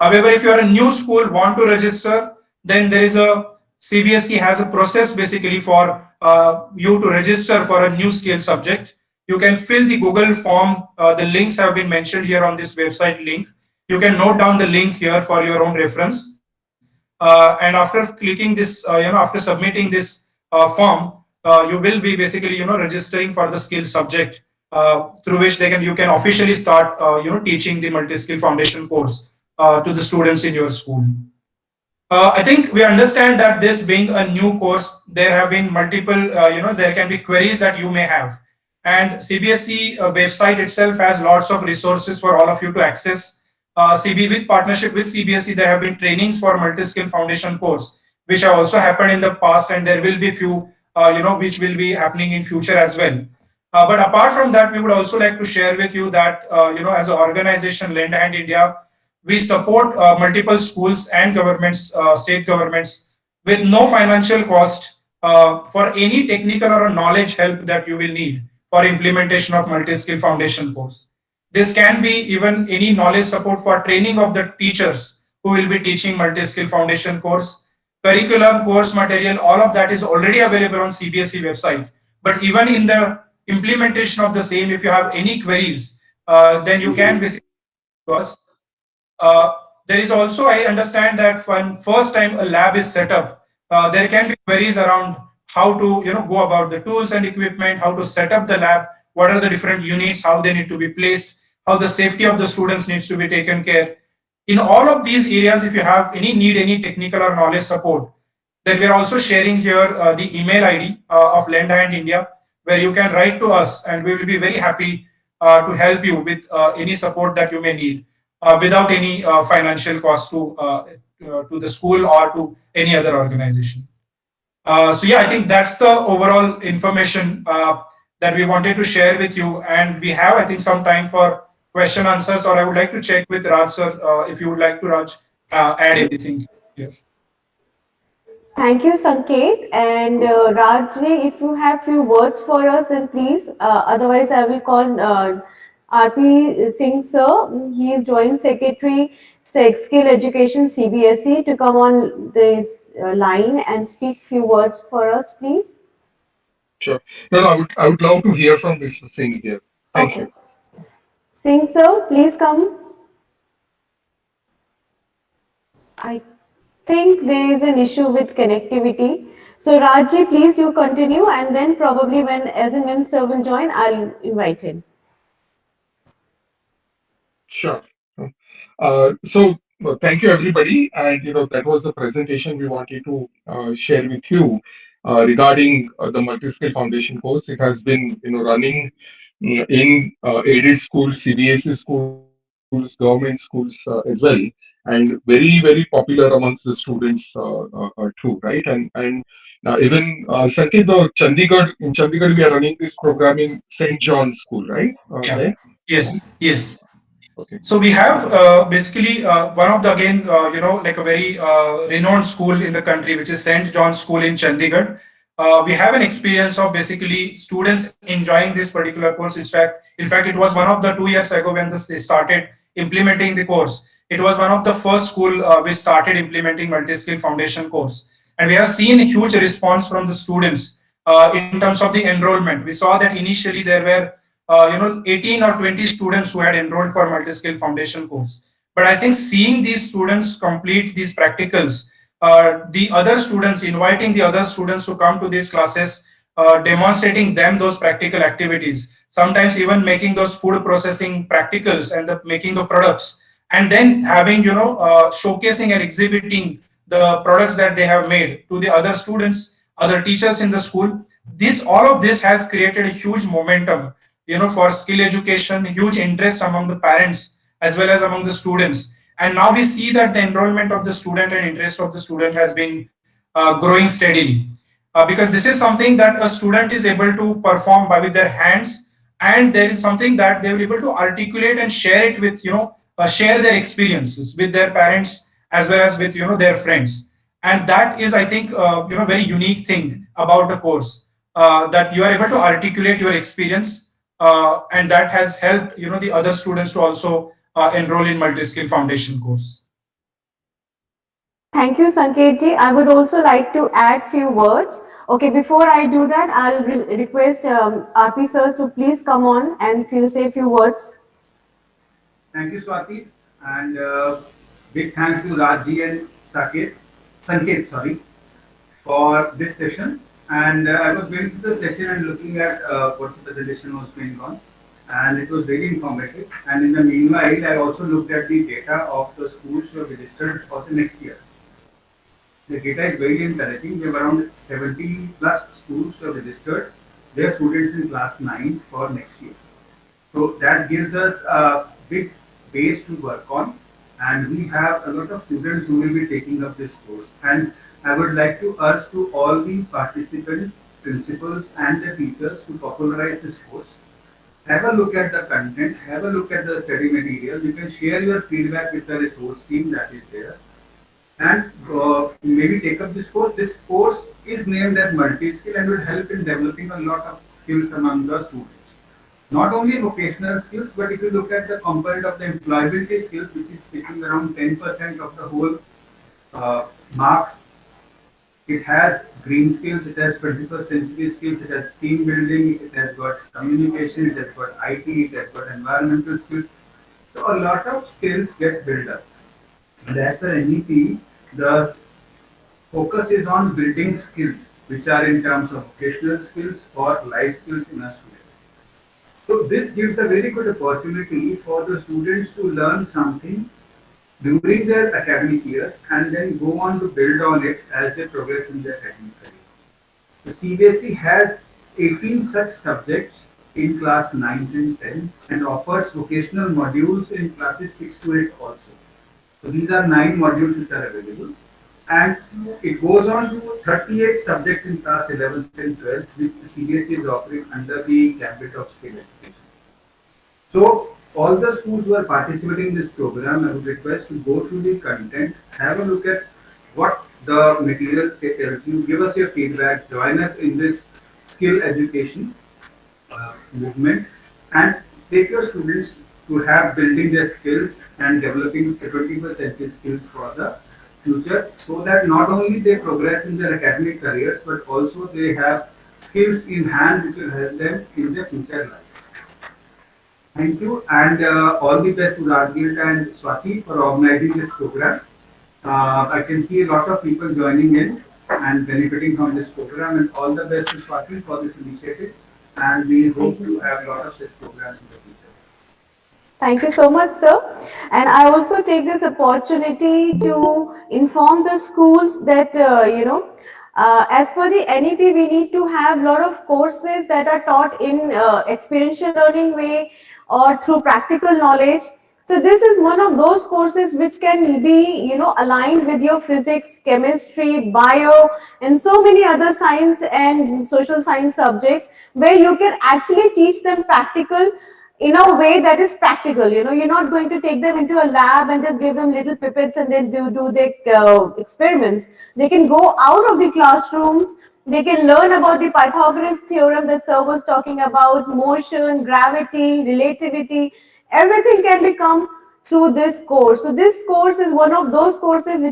However, if you are a new school want to register, then there is a CBSE has a process basically for you to register for a new skill subject. You can fill the Google form. The links have been mentioned here on this website link. You can note down the link here for your own reference. And after clicking this, after submitting this form, you will be basically registering for the skill subject through which you can officially start teaching the multi-skill foundation course to the students in your school. I think we understand that this being a new course, there have been multiple, there can be queries that you may have. And CBSE website itself has lots of resources for all of you to access. CB with partnership with CBSE, there have been trainings for multi-skill foundation course, which have also happened in the past, and there will be few, which will be happening in future as well. But apart from that, we would also like to share with you that as an organization, Lend Hand India, we support multiple schools and governments, state governments, with no financial cost for any technical or a knowledge help that you will need for implementation of multi-skill foundation course. This can be even any knowledge support for training of the teachers who will be teaching multi-skill foundation course, curriculum, course material, all of that is already available on CBSE website. But even in the implementation of the same, if you have any queries, then you can visit us. Uh, there is also, I understand that when first time a lab is set up, there can be queries around how to go about the tools and equipment, how to set up the lab, what are the different units, how they need to be placed, how the safety of the students needs to be taken care. In all of these areas, if you have any need, any technical or knowledge support, then we are also sharing here the email ID of Lend Hand India, where you can write to us, and we will be very happy to help you with any support that you may need without any financial cost to the school or to any other organization. So yeah, I think that's the overall information that we wanted to share with you, and we have, I think, some time for question answers. Or I would like to check with Raj sir if you would like to, Raj, add anything here. Thank you, Sanket. And Rajji, if you have few words for us, then please. Otherwise, I will call RP Singh sir. He is Joint Secretary, Sex Skill Education CBSE, to come on this line and speak few words for us, please. Sure. No, no, I would love to hear from Mr. Singh here. Thank Okay. you. Singh sir, please come. I think there is an issue with connectivity. So Rajji, please you continue, and then probably when as and when sir will join, I'll invite him. Sure. Thank you everybody, and that was the presentation we wanted to share with you regarding the multi-skill foundation course. It has been running in aided schools, CBSE schools, government schools as well, and very popular amongst the students too, right? And even Sanket, in Chandigarh, we are running this program in St. John's School, right? Yeah. There. Yes. Yes. Okay. So we have basically one of the, again, like a very renowned school in the country, which is St. John's School in Chandigarh. We have an experience of basically students enjoying this particular course. In fact, it was one of the 2 years ago when they started implementing the course. It was one of the first school which started implementing multi-skill foundation course, and we have seen a huge response from the students in terms of the enrollment. We saw that initially there were 18 or 20 students who had enrolled for multi-skill foundation course. But I think seeing these students complete these practicals, the other students, inviting the other students to come to these classes, demonstrating them those practical activities, sometimes even making those food processing practicals and making the products, and then having showcasing and exhibiting the products that they have made to the other students, other teachers in the school. This all of this has created a huge momentum for skill education, huge interest among the parents as well as among the students. And now we see that the enrollment of the student and interest of the student has been growing steadily, because this is something that a student is able to perform by with their hands, and there is something that they will be able to articulate and share it with share their experiences with their parents as well as with their friends. And that is, I think, very unique thing about the course, that you are able to articulate your experience, and that has helped the other students to also enroll in multi-skill foundation course. Thank you, Sanketji. I would also like to add few words. Okay, before I do that, I'll request RP sir to please come on and say few words. Thank you, Swati, and big thanks to Rajji and Sanket, sorry, for this session. And I was going through the session and looking at what the presentation was going on, and it was very informative. And in the meanwhile, I also looked at the data of the schools who have registered for the next year. The data is very encouraging. We have around 70 plus schools who have registered their students in class 9 for next year. So that gives us a big base to work on, and we have a lot of students who will be taking up this course. And I would like to urge to all the participants principals and the teachers to popularize this course. Have a look at the content, have a look at the study material. You can share your feedback with the resource team that is there, and maybe take up this course. This course is named as multi-skill and will help in developing a lot of skills among the students. Not only vocational skills, but if you look at the component of the employability skills, which is taking around 10% of the whole marks, it has green skills, it has 21st century skills, it has team building, it has got communication, it has got IT, it has got environmental skills. So a lot of skills get built up. And as for NEP, the focus is on building skills, which are in terms of vocational skills or life skills in a student. So this gives a very good opportunity for the students to learn something during their academic years and then go on to build on it as they progress in their academic career. The CBSE has 18 such subjects in class 9 and 10 and offers vocational modules in classes 6 to 8 also. So these are 9 modules which are available, and it goes on to 38 subjects in class 11th and 12th which the CBSE is offering under the gambit of skill education. So all the schools who are participating in this program, I would request to go through the content, have a look at what the material tells you, give us your feedback, join us in this skill education movement, and take your students to have building their skills and developing the 21st century skills for the future, so that not only they progress in their academic careers, but also they have skills in hand which will help them in their future life. Thank you, and all the best to Rajgir and Swati for organizing this program. I can see a lot of people joining in and benefiting from this program, and all the best to Swati for this initiative. And we hope to have a lot of such programs in the future. Thank you so much, sir. And I also take this opportunity to inform the schools that, as per the NEP, we need to have a lot of courses that are taught in experiential learning way or through practical knowledge. So this is one of those courses which can be, aligned with your physics, chemistry, bio, and so many other science and social science subjects, where you can actually teach them practical in a way that is practical. You're not going to take them into a lab and just give them little pipettes and then do their experiments. They can go out of the classrooms. They can learn about the Pythagoras theorem that sir was talking about, motion, gravity, relativity. Everything can become through this course. So this course is one of those courses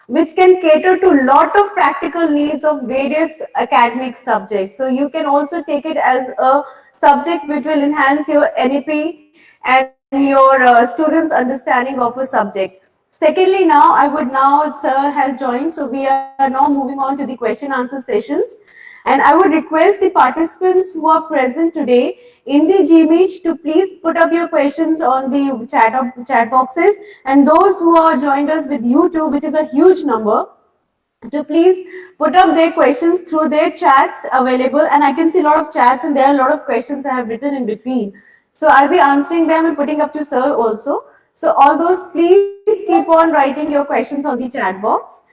which can cater to a lot of practical needs of various academic subjects. So you can also take it as a subject which will enhance your NEP and your students' understanding of a subject. Secondly, sir has joined, so we are now moving on to the question answer sessions. And I would request the participants who are present today in the Gmeet to please put up your questions on the chat boxes, and those who are joined us with YouTube, which is a huge number, to please put up their questions through their chats available. And I can see a lot of chats and there are a lot of questions I have written in between. So I'll be answering them and putting up to sir also. So all those, please keep on writing your questions on the chat box.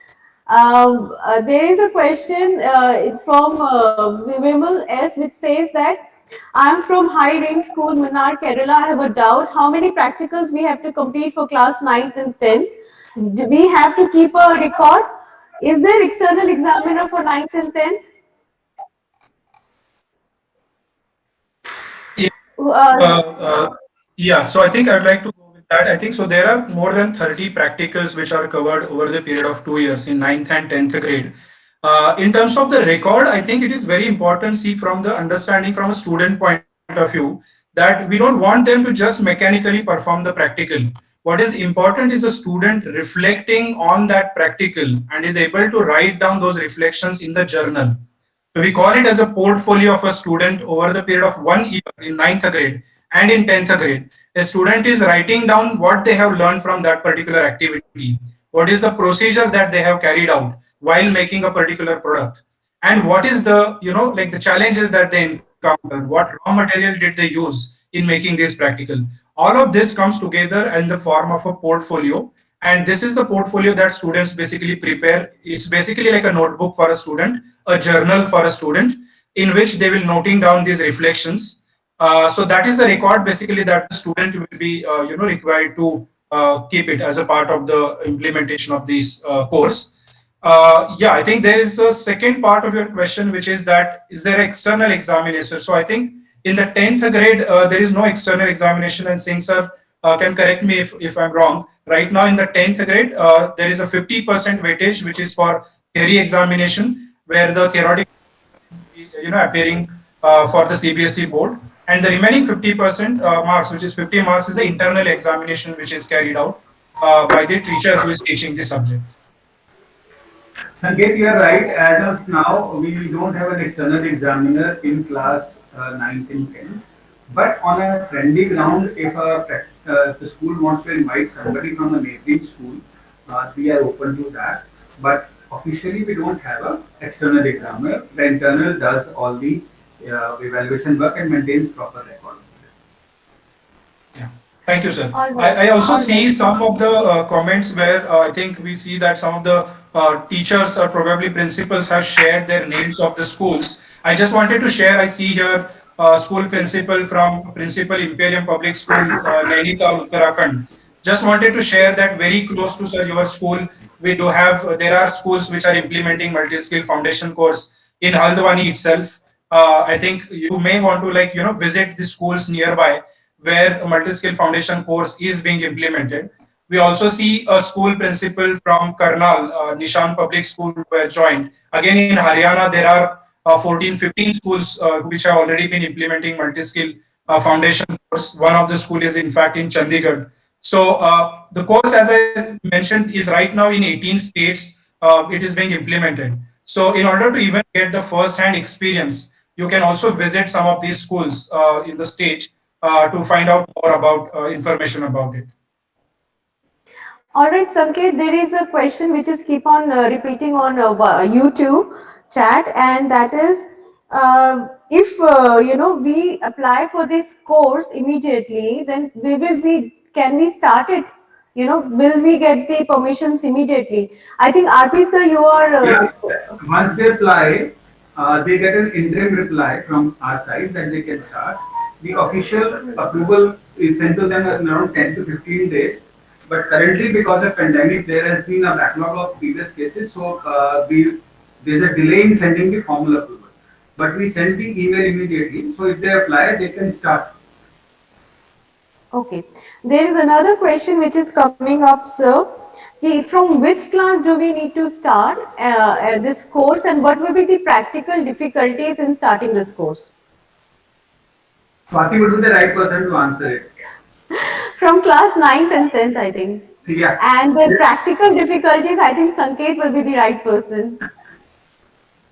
There is a question from Vimal S, which says that I'm from High Range School, Munnar, Kerala. I have a doubt. How many practicals we have to complete for class 9th and 10th? Do we have to keep a record? Is there external examiner for 9th and 10th? Yeah. Uh, Yeah, so I think I'd like to go with that. I think so. There are more than 30 practicals which are covered over the period of 2 years in 9th and 10th grade. In terms of the record, I think it is very important, see, from the understanding from a student point of view, that we don't want them to just mechanically perform the practical. What is important is the student reflecting on that practical and is able to write down those reflections in the journal. So we call it as a portfolio of a student over the period of 1 year in 9th grade and in 10th grade. A student is writing down what they have learned from that particular activity. What is the procedure that they have carried out while making a particular product? And what is the, like the challenges that they encounter? What raw material did they use in making this practical? All of this comes together in the form of a portfolio. And this is the portfolio that students basically prepare. It's basically like a notebook for a student, a journal for a student, in which they will noting down these reflections. So that is the record basically that the student will be required to keep it as a part of the implementation of this course. Yeah, I think there is a second part of your question, which is that is there external examination? So I think in the 10th grade, there is no external examination. And Singh sir can correct me if I'm wrong. Right now in the 10th grade, there is a 50% weightage, which is for theory examination, where the theoretical, appearing for the CBSE board. And the remaining 50% marks, which is 50 marks, is the internal examination, which is carried out by the teacher who is teaching the subject. Sanket, you are right. As of now, we don't have an external examiner in class 9th and 10th. But on a friendly ground, if the school wants to invite somebody from a neighboring school, we are open to that. But officially, we don't have an external examiner. The internal does all the evaluation work and maintains proper record. Yeah. Thank you, sir. All right. I also All see right. some of the comments where I think we see that some of the teachers or probably principals have shared their names of the schools. I just wanted to share, I see here school principal from Principal Imperium Public School, Nainital, Uttarakhand. Just wanted to share that very close to sir, your school, we do have, there are schools which are implementing multi-skill foundation course in Haldwani itself. I think you may want to visit the schools nearby where a multi-skill foundation course is being implemented. We also see a school principal from Karnal, Nishan Public School, who has joined. Again, in Haryana, there are 14, 15 schools which have already been implementing multi-skill foundation course. One of the school is in fact in Chandigarh. So the course, as I mentioned, is right now in 18 states. It is being implemented. So in order to even get the first-hand experience, you can also visit some of these schools in the state to find out more about information about it. All right, Sanket, there is a question which is keep on repeating on YouTube chat, and that is if we apply for this course immediately, then we will be can we start it? Will we get the permissions immediately? I think RP sir, you are. Yeah, once they apply, they get an interim reply from our side that they can start. The official approval is sent to them in around 10 to 15 days. But currently, because of pandemic, there has been a backlog of previous cases, so there's a delay in sending the formal approval. But we send the email immediately, so if they apply, they can start. Okay. There is another question which is coming up, sir. From which class do we need to start this course, and what will be the practical difficulties in starting this course? Swati would be the right person to answer it. From class 9th and 10th, I think. Yeah. And the practical difficulties, I think Sanket will be the right person.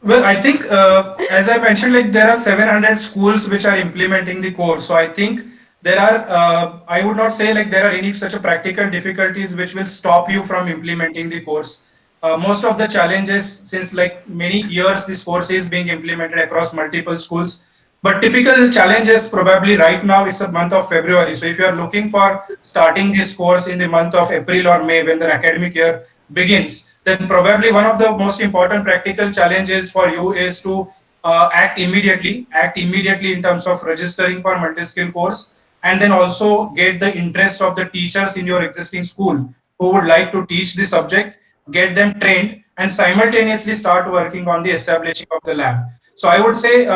Well, I think, as I mentioned, like there are 700 schools which are implementing the course. So I think there are, I would not say like there are any such a practical difficulties which will stop you from implementing the course. Most of the challenges, since like many years, this course is being implemented across multiple schools. But typical challenges probably right now it's a month of February. So if you are looking for starting this course in the month of April or May when the academic year begins, then probably one of the most important practical challenges for you is to act immediately in terms of registering for multi-skill course, and then also get the interest of the teachers in your existing school who would like to teach the subject, get them trained, and simultaneously start working on the establishing of the lab. So I would say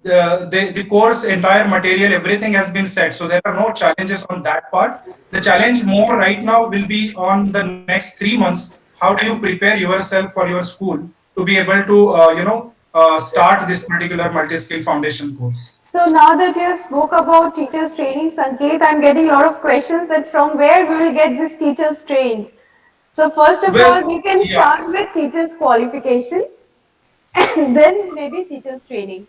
the course, entire material, everything has been set. So there are no challenges on that part. The challenge more right now will be on the next 3 months. How do you prepare yourself for your school to be able to, start this particular multi-skill foundation course? So now that you have spoke about teachers training, Sanket, I'm getting a lot of questions that from where we will get these teachers trained. So first of all, Well, we can yeah. start with teachers qualification and then maybe teachers training.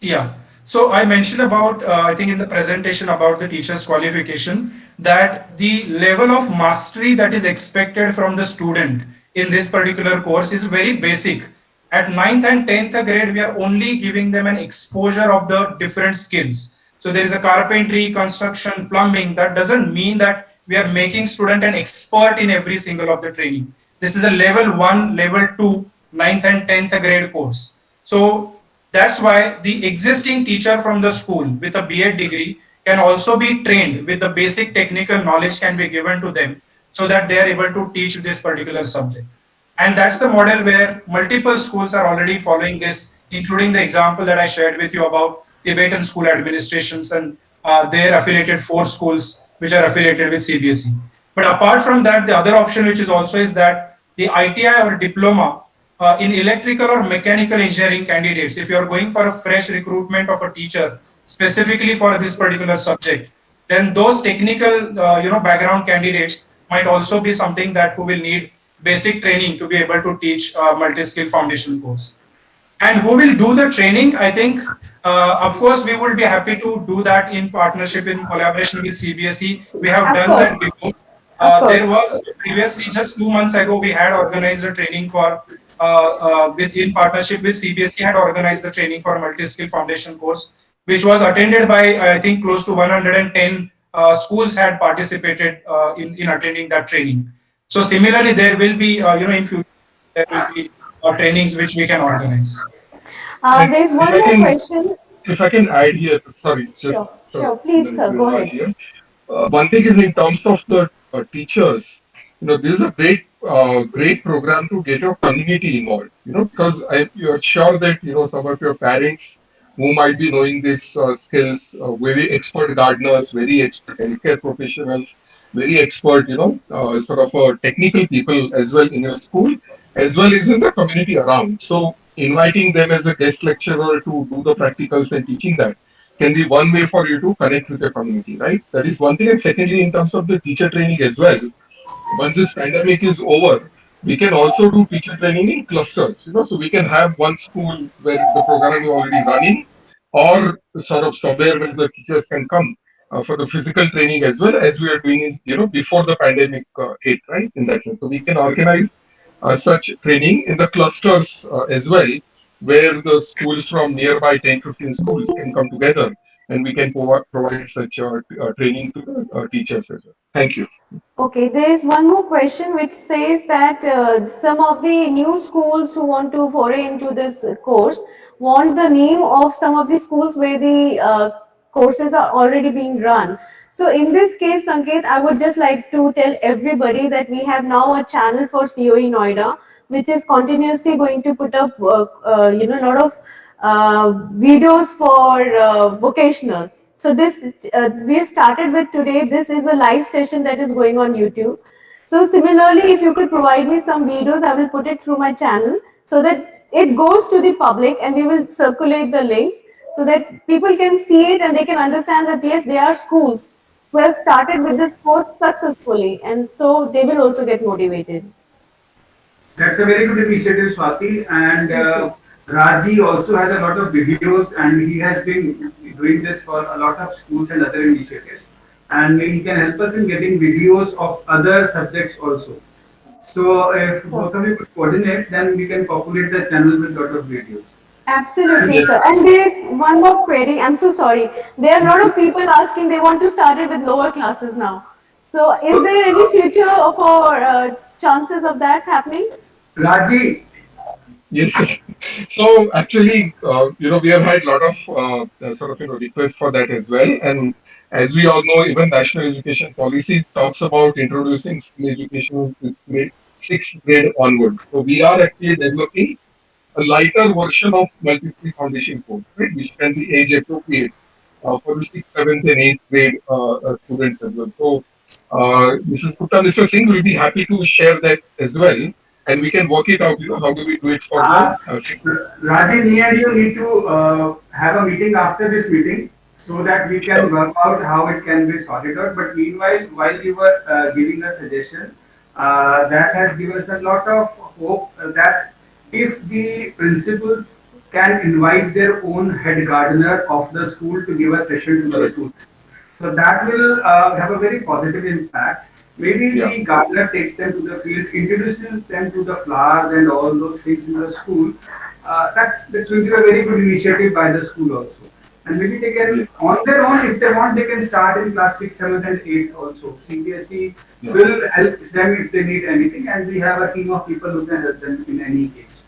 Yeah. So I mentioned about, I think in the presentation about the teacher's qualification, that the level of mastery that is expected from the student in this particular course is very basic. At 9th and 10th grade, we are only giving them an exposure of the different skills. So there is a carpentry, construction, plumbing. That doesn't mean that we are making student an expert in every single of the training. This is a level 1, level 2, ninth and 10th grade course. So that's why the existing teacher from the school with a B.Ed degree can also be trained with the basic technical knowledge can be given to them so that they are able to teach this particular subject. And that's the model where multiple schools are already following this, including the example that I shared with you about Tibetan school administrations and their affiliated 4 schools which are affiliated with CBSE. But apart from that, the other option which is also is that the ITI or diploma in electrical or mechanical engineering candidates, if you are going for a fresh recruitment of a teacher specifically for this particular subject, then those technical background candidates might also be something that who will need basic training to be able to teach multi-skill foundation course. And who will do the training? I think, of course, we will be happy to do that in partnership, in collaboration with CBSE. We have Of done that course. before. Of There course. was previously, just 2 months ago, we had organized a training for, in partnership with CBSE, had organized the training for multi-skill foundation course, which was attended by, I think, close to 110 schools had participated in attending that training. So similarly, there will be, in future, there will be trainings which we can organize. And There's if one I more can, question. if I can add here, sorry, just Sure, sure. Please, then sir, go Raj ahead. here. One thing is in terms of the teachers, this is a great program to get your community involved. Because you're sure that some of your parents who might be knowing these skills, very expert gardeners, very expert healthcare professionals, very expert, sort of technical people as well in your school, as well as in the community around. So inviting them as a guest lecturer to do the practicals and teaching that can be one way for you to connect with your community, right? That is one thing. And secondly, in terms of the teacher training as well, once this pandemic is over, we can also do teacher training in clusters, so we can have one school where the program is already running, or sort of somewhere where the teachers can come for the physical training as well as we are doing it, before the pandemic hit, right? In that sense. So we can organize such training in the clusters as well, where the schools from nearby 10, 15 schools can come together and we can provide such training to the teachers as well. Thank you. Okay, there is one more question which says that some of the new schools who want to foray into this course want the name of some of the schools where the courses are already being run. So in this case, Sanket, I would just like to tell everybody that we have now a channel for COE Noida, which is continuously going to put up, a lot of videos for vocational. So this we have started with today. This is a live session that is going on YouTube. So similarly, if you could provide me some videos, I will put it through my channel so that it goes to the public and we will circulate the links so that people can see it and they can understand that yes, there are schools who have started with this course successfully and so they will also get motivated. That's a very good initiative, Swati. And Thank you. Raji also has a lot of videos, and he has been doing this for a lot of schools and other initiatives. And he can help us in getting videos of other subjects also. So if Sure. both of you could coordinate, then we can populate the channel with a lot of videos. Absolutely, Yes. sir. And there is one more query. I'm so sorry. There are a lot of people asking they want to start it with lower classes now. So, is there any future for chances of that happening? Raji, Yes. So actually, we have had a lot of sort of requests for that as well. And as we all know, even national education policy talks about introducing skill education with sixth grade onward. So we are actually developing a lighter version of multi-skill foundation course, right, which can be age appropriate for the sixth, seventh, and eighth grade students as well. So Mrs. Gupta, Mr. Singh will be happy to share that as well, and we can work it out. How do we do it for the uh, Raji, me and you need to have a meeting after this meeting so that we can sure. work out how it can be sorted out. But meanwhile, while you were giving a suggestion, that has given us a lot of hope that if the principals can invite their own head gardener of the school to give a session to the Correct. students, so that will have a very positive impact. Maybe Yeah. the gardener takes them to the field, introduces them to the flowers and all those things in the school. That's going to be a very good initiative by the school also. And maybe they Yeah. can, on their own, if they want, they can start in class 6, 7th, and 8th also. CBSE Yeah. will help them if they need anything, and we have a team of people who can help them in any case.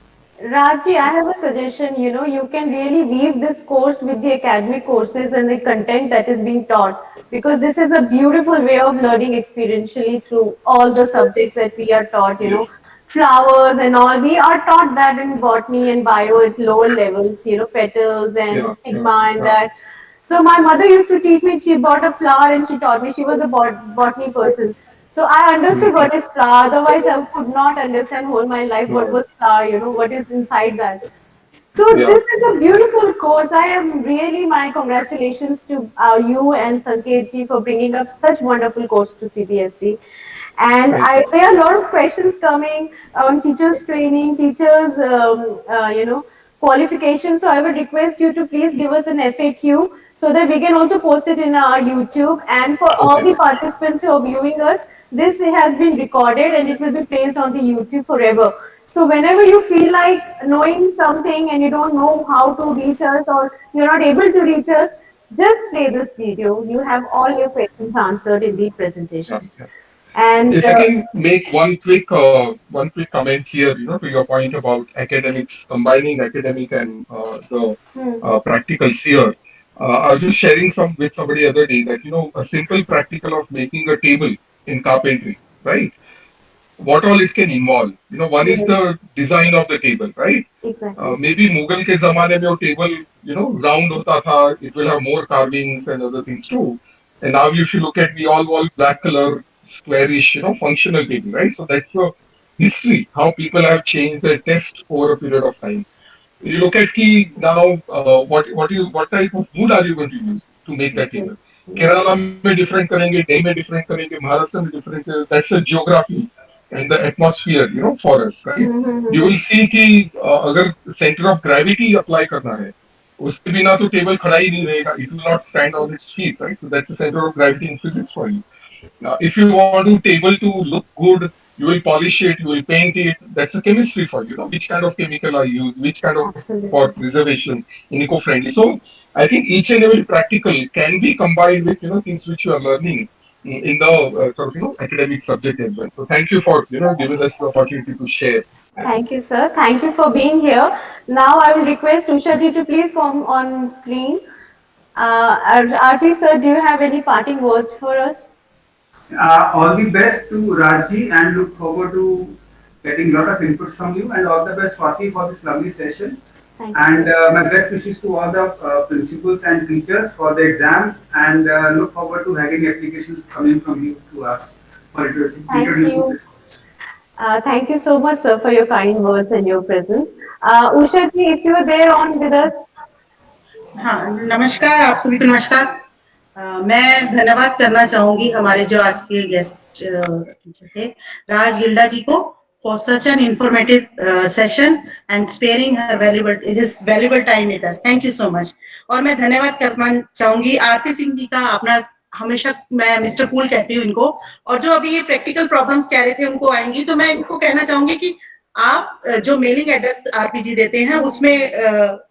Raji, I have a suggestion. You can really weave this course with the academic courses and the content that is being taught, because this is a beautiful way of learning experientially through all the subjects that we are taught. Yes. Flowers and all. We are taught that in botany and bio at lower levels. Petals and Yeah. Yeah. stigma and Yeah. that. So my mother used to teach me. She bought a flower and she taught me. She was a botany person. So I understood Mhm. what is flower. Otherwise, I could not understand whole my life what No. was flower. What is inside that. So Yeah. this is a beautiful course. I am really my congratulations to you and Sanket ji for bringing up such wonderful course to CBSE. And Thank you. there are a lot of questions coming on teachers training, teachers, qualification. So I would request you to please give us an FAQ so that we can also post it in our YouTube. And for all Okay. the participants who are viewing us, this has been recorded and it will be placed on the YouTube forever. So whenever you feel like knowing something and you don't know how to reach us or you're not able to reach us, just play this video. You have all your questions answered in the Yeah. presentation. Yeah. And If I can make one quick comment here, to your point about academics, combining academic and the hmm, practicals here. I was just sharing some with somebody other day that a simple practical of making a table in carpentry, right? What all it can involve. One is yes, the design of the table, right? exactly. Maybe Mughal के ज़माने में वो table, round होता था. It will have more carvings and other things too. And now if you look at, we all black color, squarish, functional table, right? So that's a history, how people have changed their taste over a period of time. You look at key now, what type of wood are you going to use to make that Yes, table? yes. Kerala में different करेंगे, Delhi में different करेंगे, Maharashtra में different. That's a geography and the atmosphere, for us, right? Hmm, hmm, You hmm, will see कि अगर center of gravity apply करना है, उसके बिना तो टेबल खड़ा ही नहीं रहेगा. It will not stand on its feet, right? So that's the center of gravity in physics for you. If you want to table to look good, you will polish it, you will paint it. That's a chemistry for you. Which kind of chemical are used, which kind of for absolutely. preservation in eco-friendly. So I think each and every practical can be combined with things which you are learning in the sort of academic subject as well. So thank you for giving us the opportunity to share. Thank you, sir. Thank you for being here. Now I will request Usha ji to please come on screen. Arti sir, do you have any parting words for us? All the best to Raji and look forward to getting a lot of inputs from you, and all the best Swati for this lovely session. Thank you, And sir. my best wishes to all the principals and teachers for the exams, and look forward to having applications coming from you to us for Thank introducing you. this course. Thank you so much, sir, for your kind words and your presence. Usha ji, if you are there on with us, हाँ, नमस्कार, आप सभी को नमस्कार. मैं धन्यवाद करना चाहूंगी हमारे जो आज के गेस्ट टीचर थे, राज गिल्डा जी को, for such an informative session and sparing her his valuable time with us. Thank you so much. और मैं धन्यवाद करना चाहूंगी आरती सिंह जी का. अपना हमेशा मैं मिस्टर कूल कहती हूँ इनको, और जो अभी ये प्रैक्टिकल प्रॉब्लम्स कह रहे थे उनको आएंगी, तो मैं इनको कहना चाहूंगी कि आप जो मेलिंग एड्रेस आरपीजी देते हैं उसमें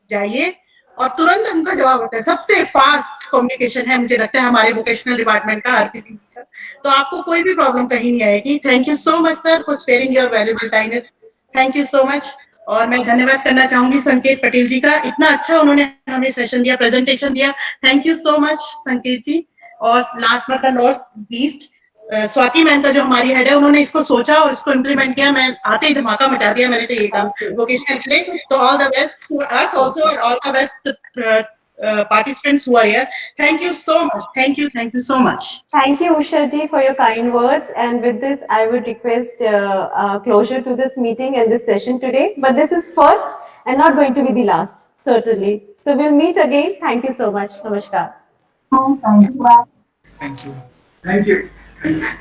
जाइए और तुरंत उनका जवाब होता है. सबसे फास्ट कम्युनिकेशन है मुझे लगता है हमारे वोकेशनल डिपार्टमेंट का, आरपीसी का. तो आपको कोई भी प्रॉब्लम कहीं नहीं आएगी. Thank you so much sir for sparing your valuable time. Thank you so much. और मैं धन्यवाद करना चाहूंगी संकेत पटेल जी का. इतना अच्छा उन्होंने हमें सेशन दिया, प्रेजेंटेशन दिया. थैंक यू सो मच संकेत जी. और last but not least, Swati ma'am का जो हमारी हेड है, उन्होंने इसको सोचा और इसको इम्प्लीमेंट किया. मैं आते ही धमाका मचा दिया मैंने तो ये काम thank you. वोकेशनल के लिए. तो all the best to us Thank also, you. और all the best participants who are here. Thank you so much. Thank you so much. Thank you, Usha ji, for your kind words. And with this, I would request closure to this meeting and this session today. But this is first and not going to be the last, certainly. So we'll meet again. Thank you so much. Namaskar. Thank you. Thank you. Thank you.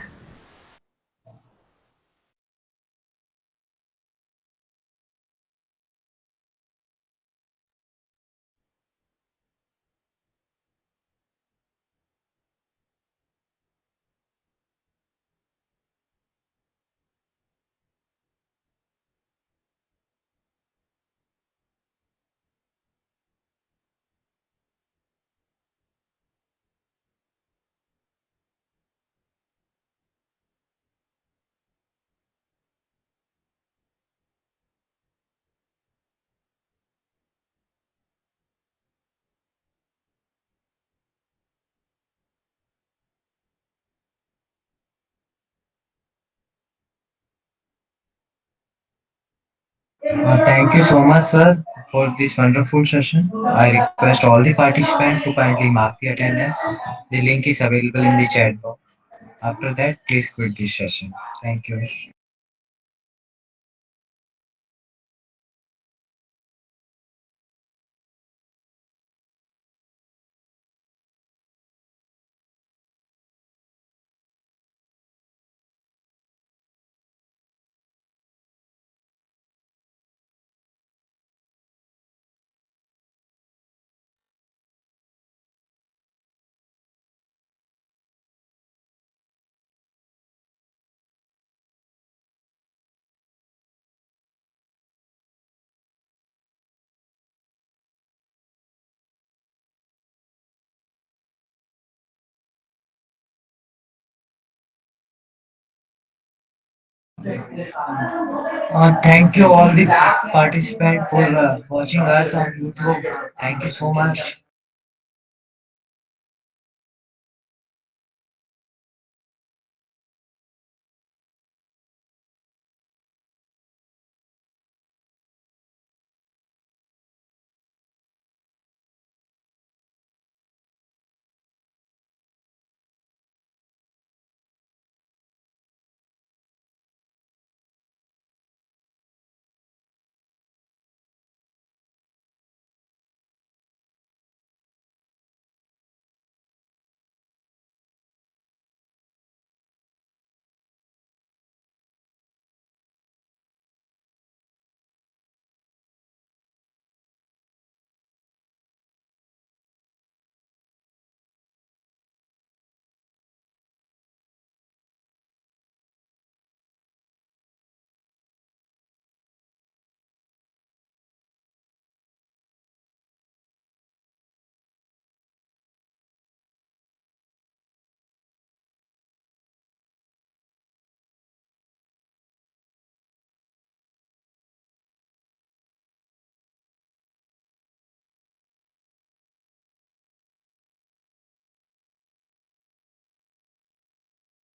Thank you so much, sir, for this wonderful session. I request all the participants to kindly mark the attendance. The link is available in the chat box. After that, please quit this session. Thank you. Thank you all the participants for watching us on YouTube. Thank you so much.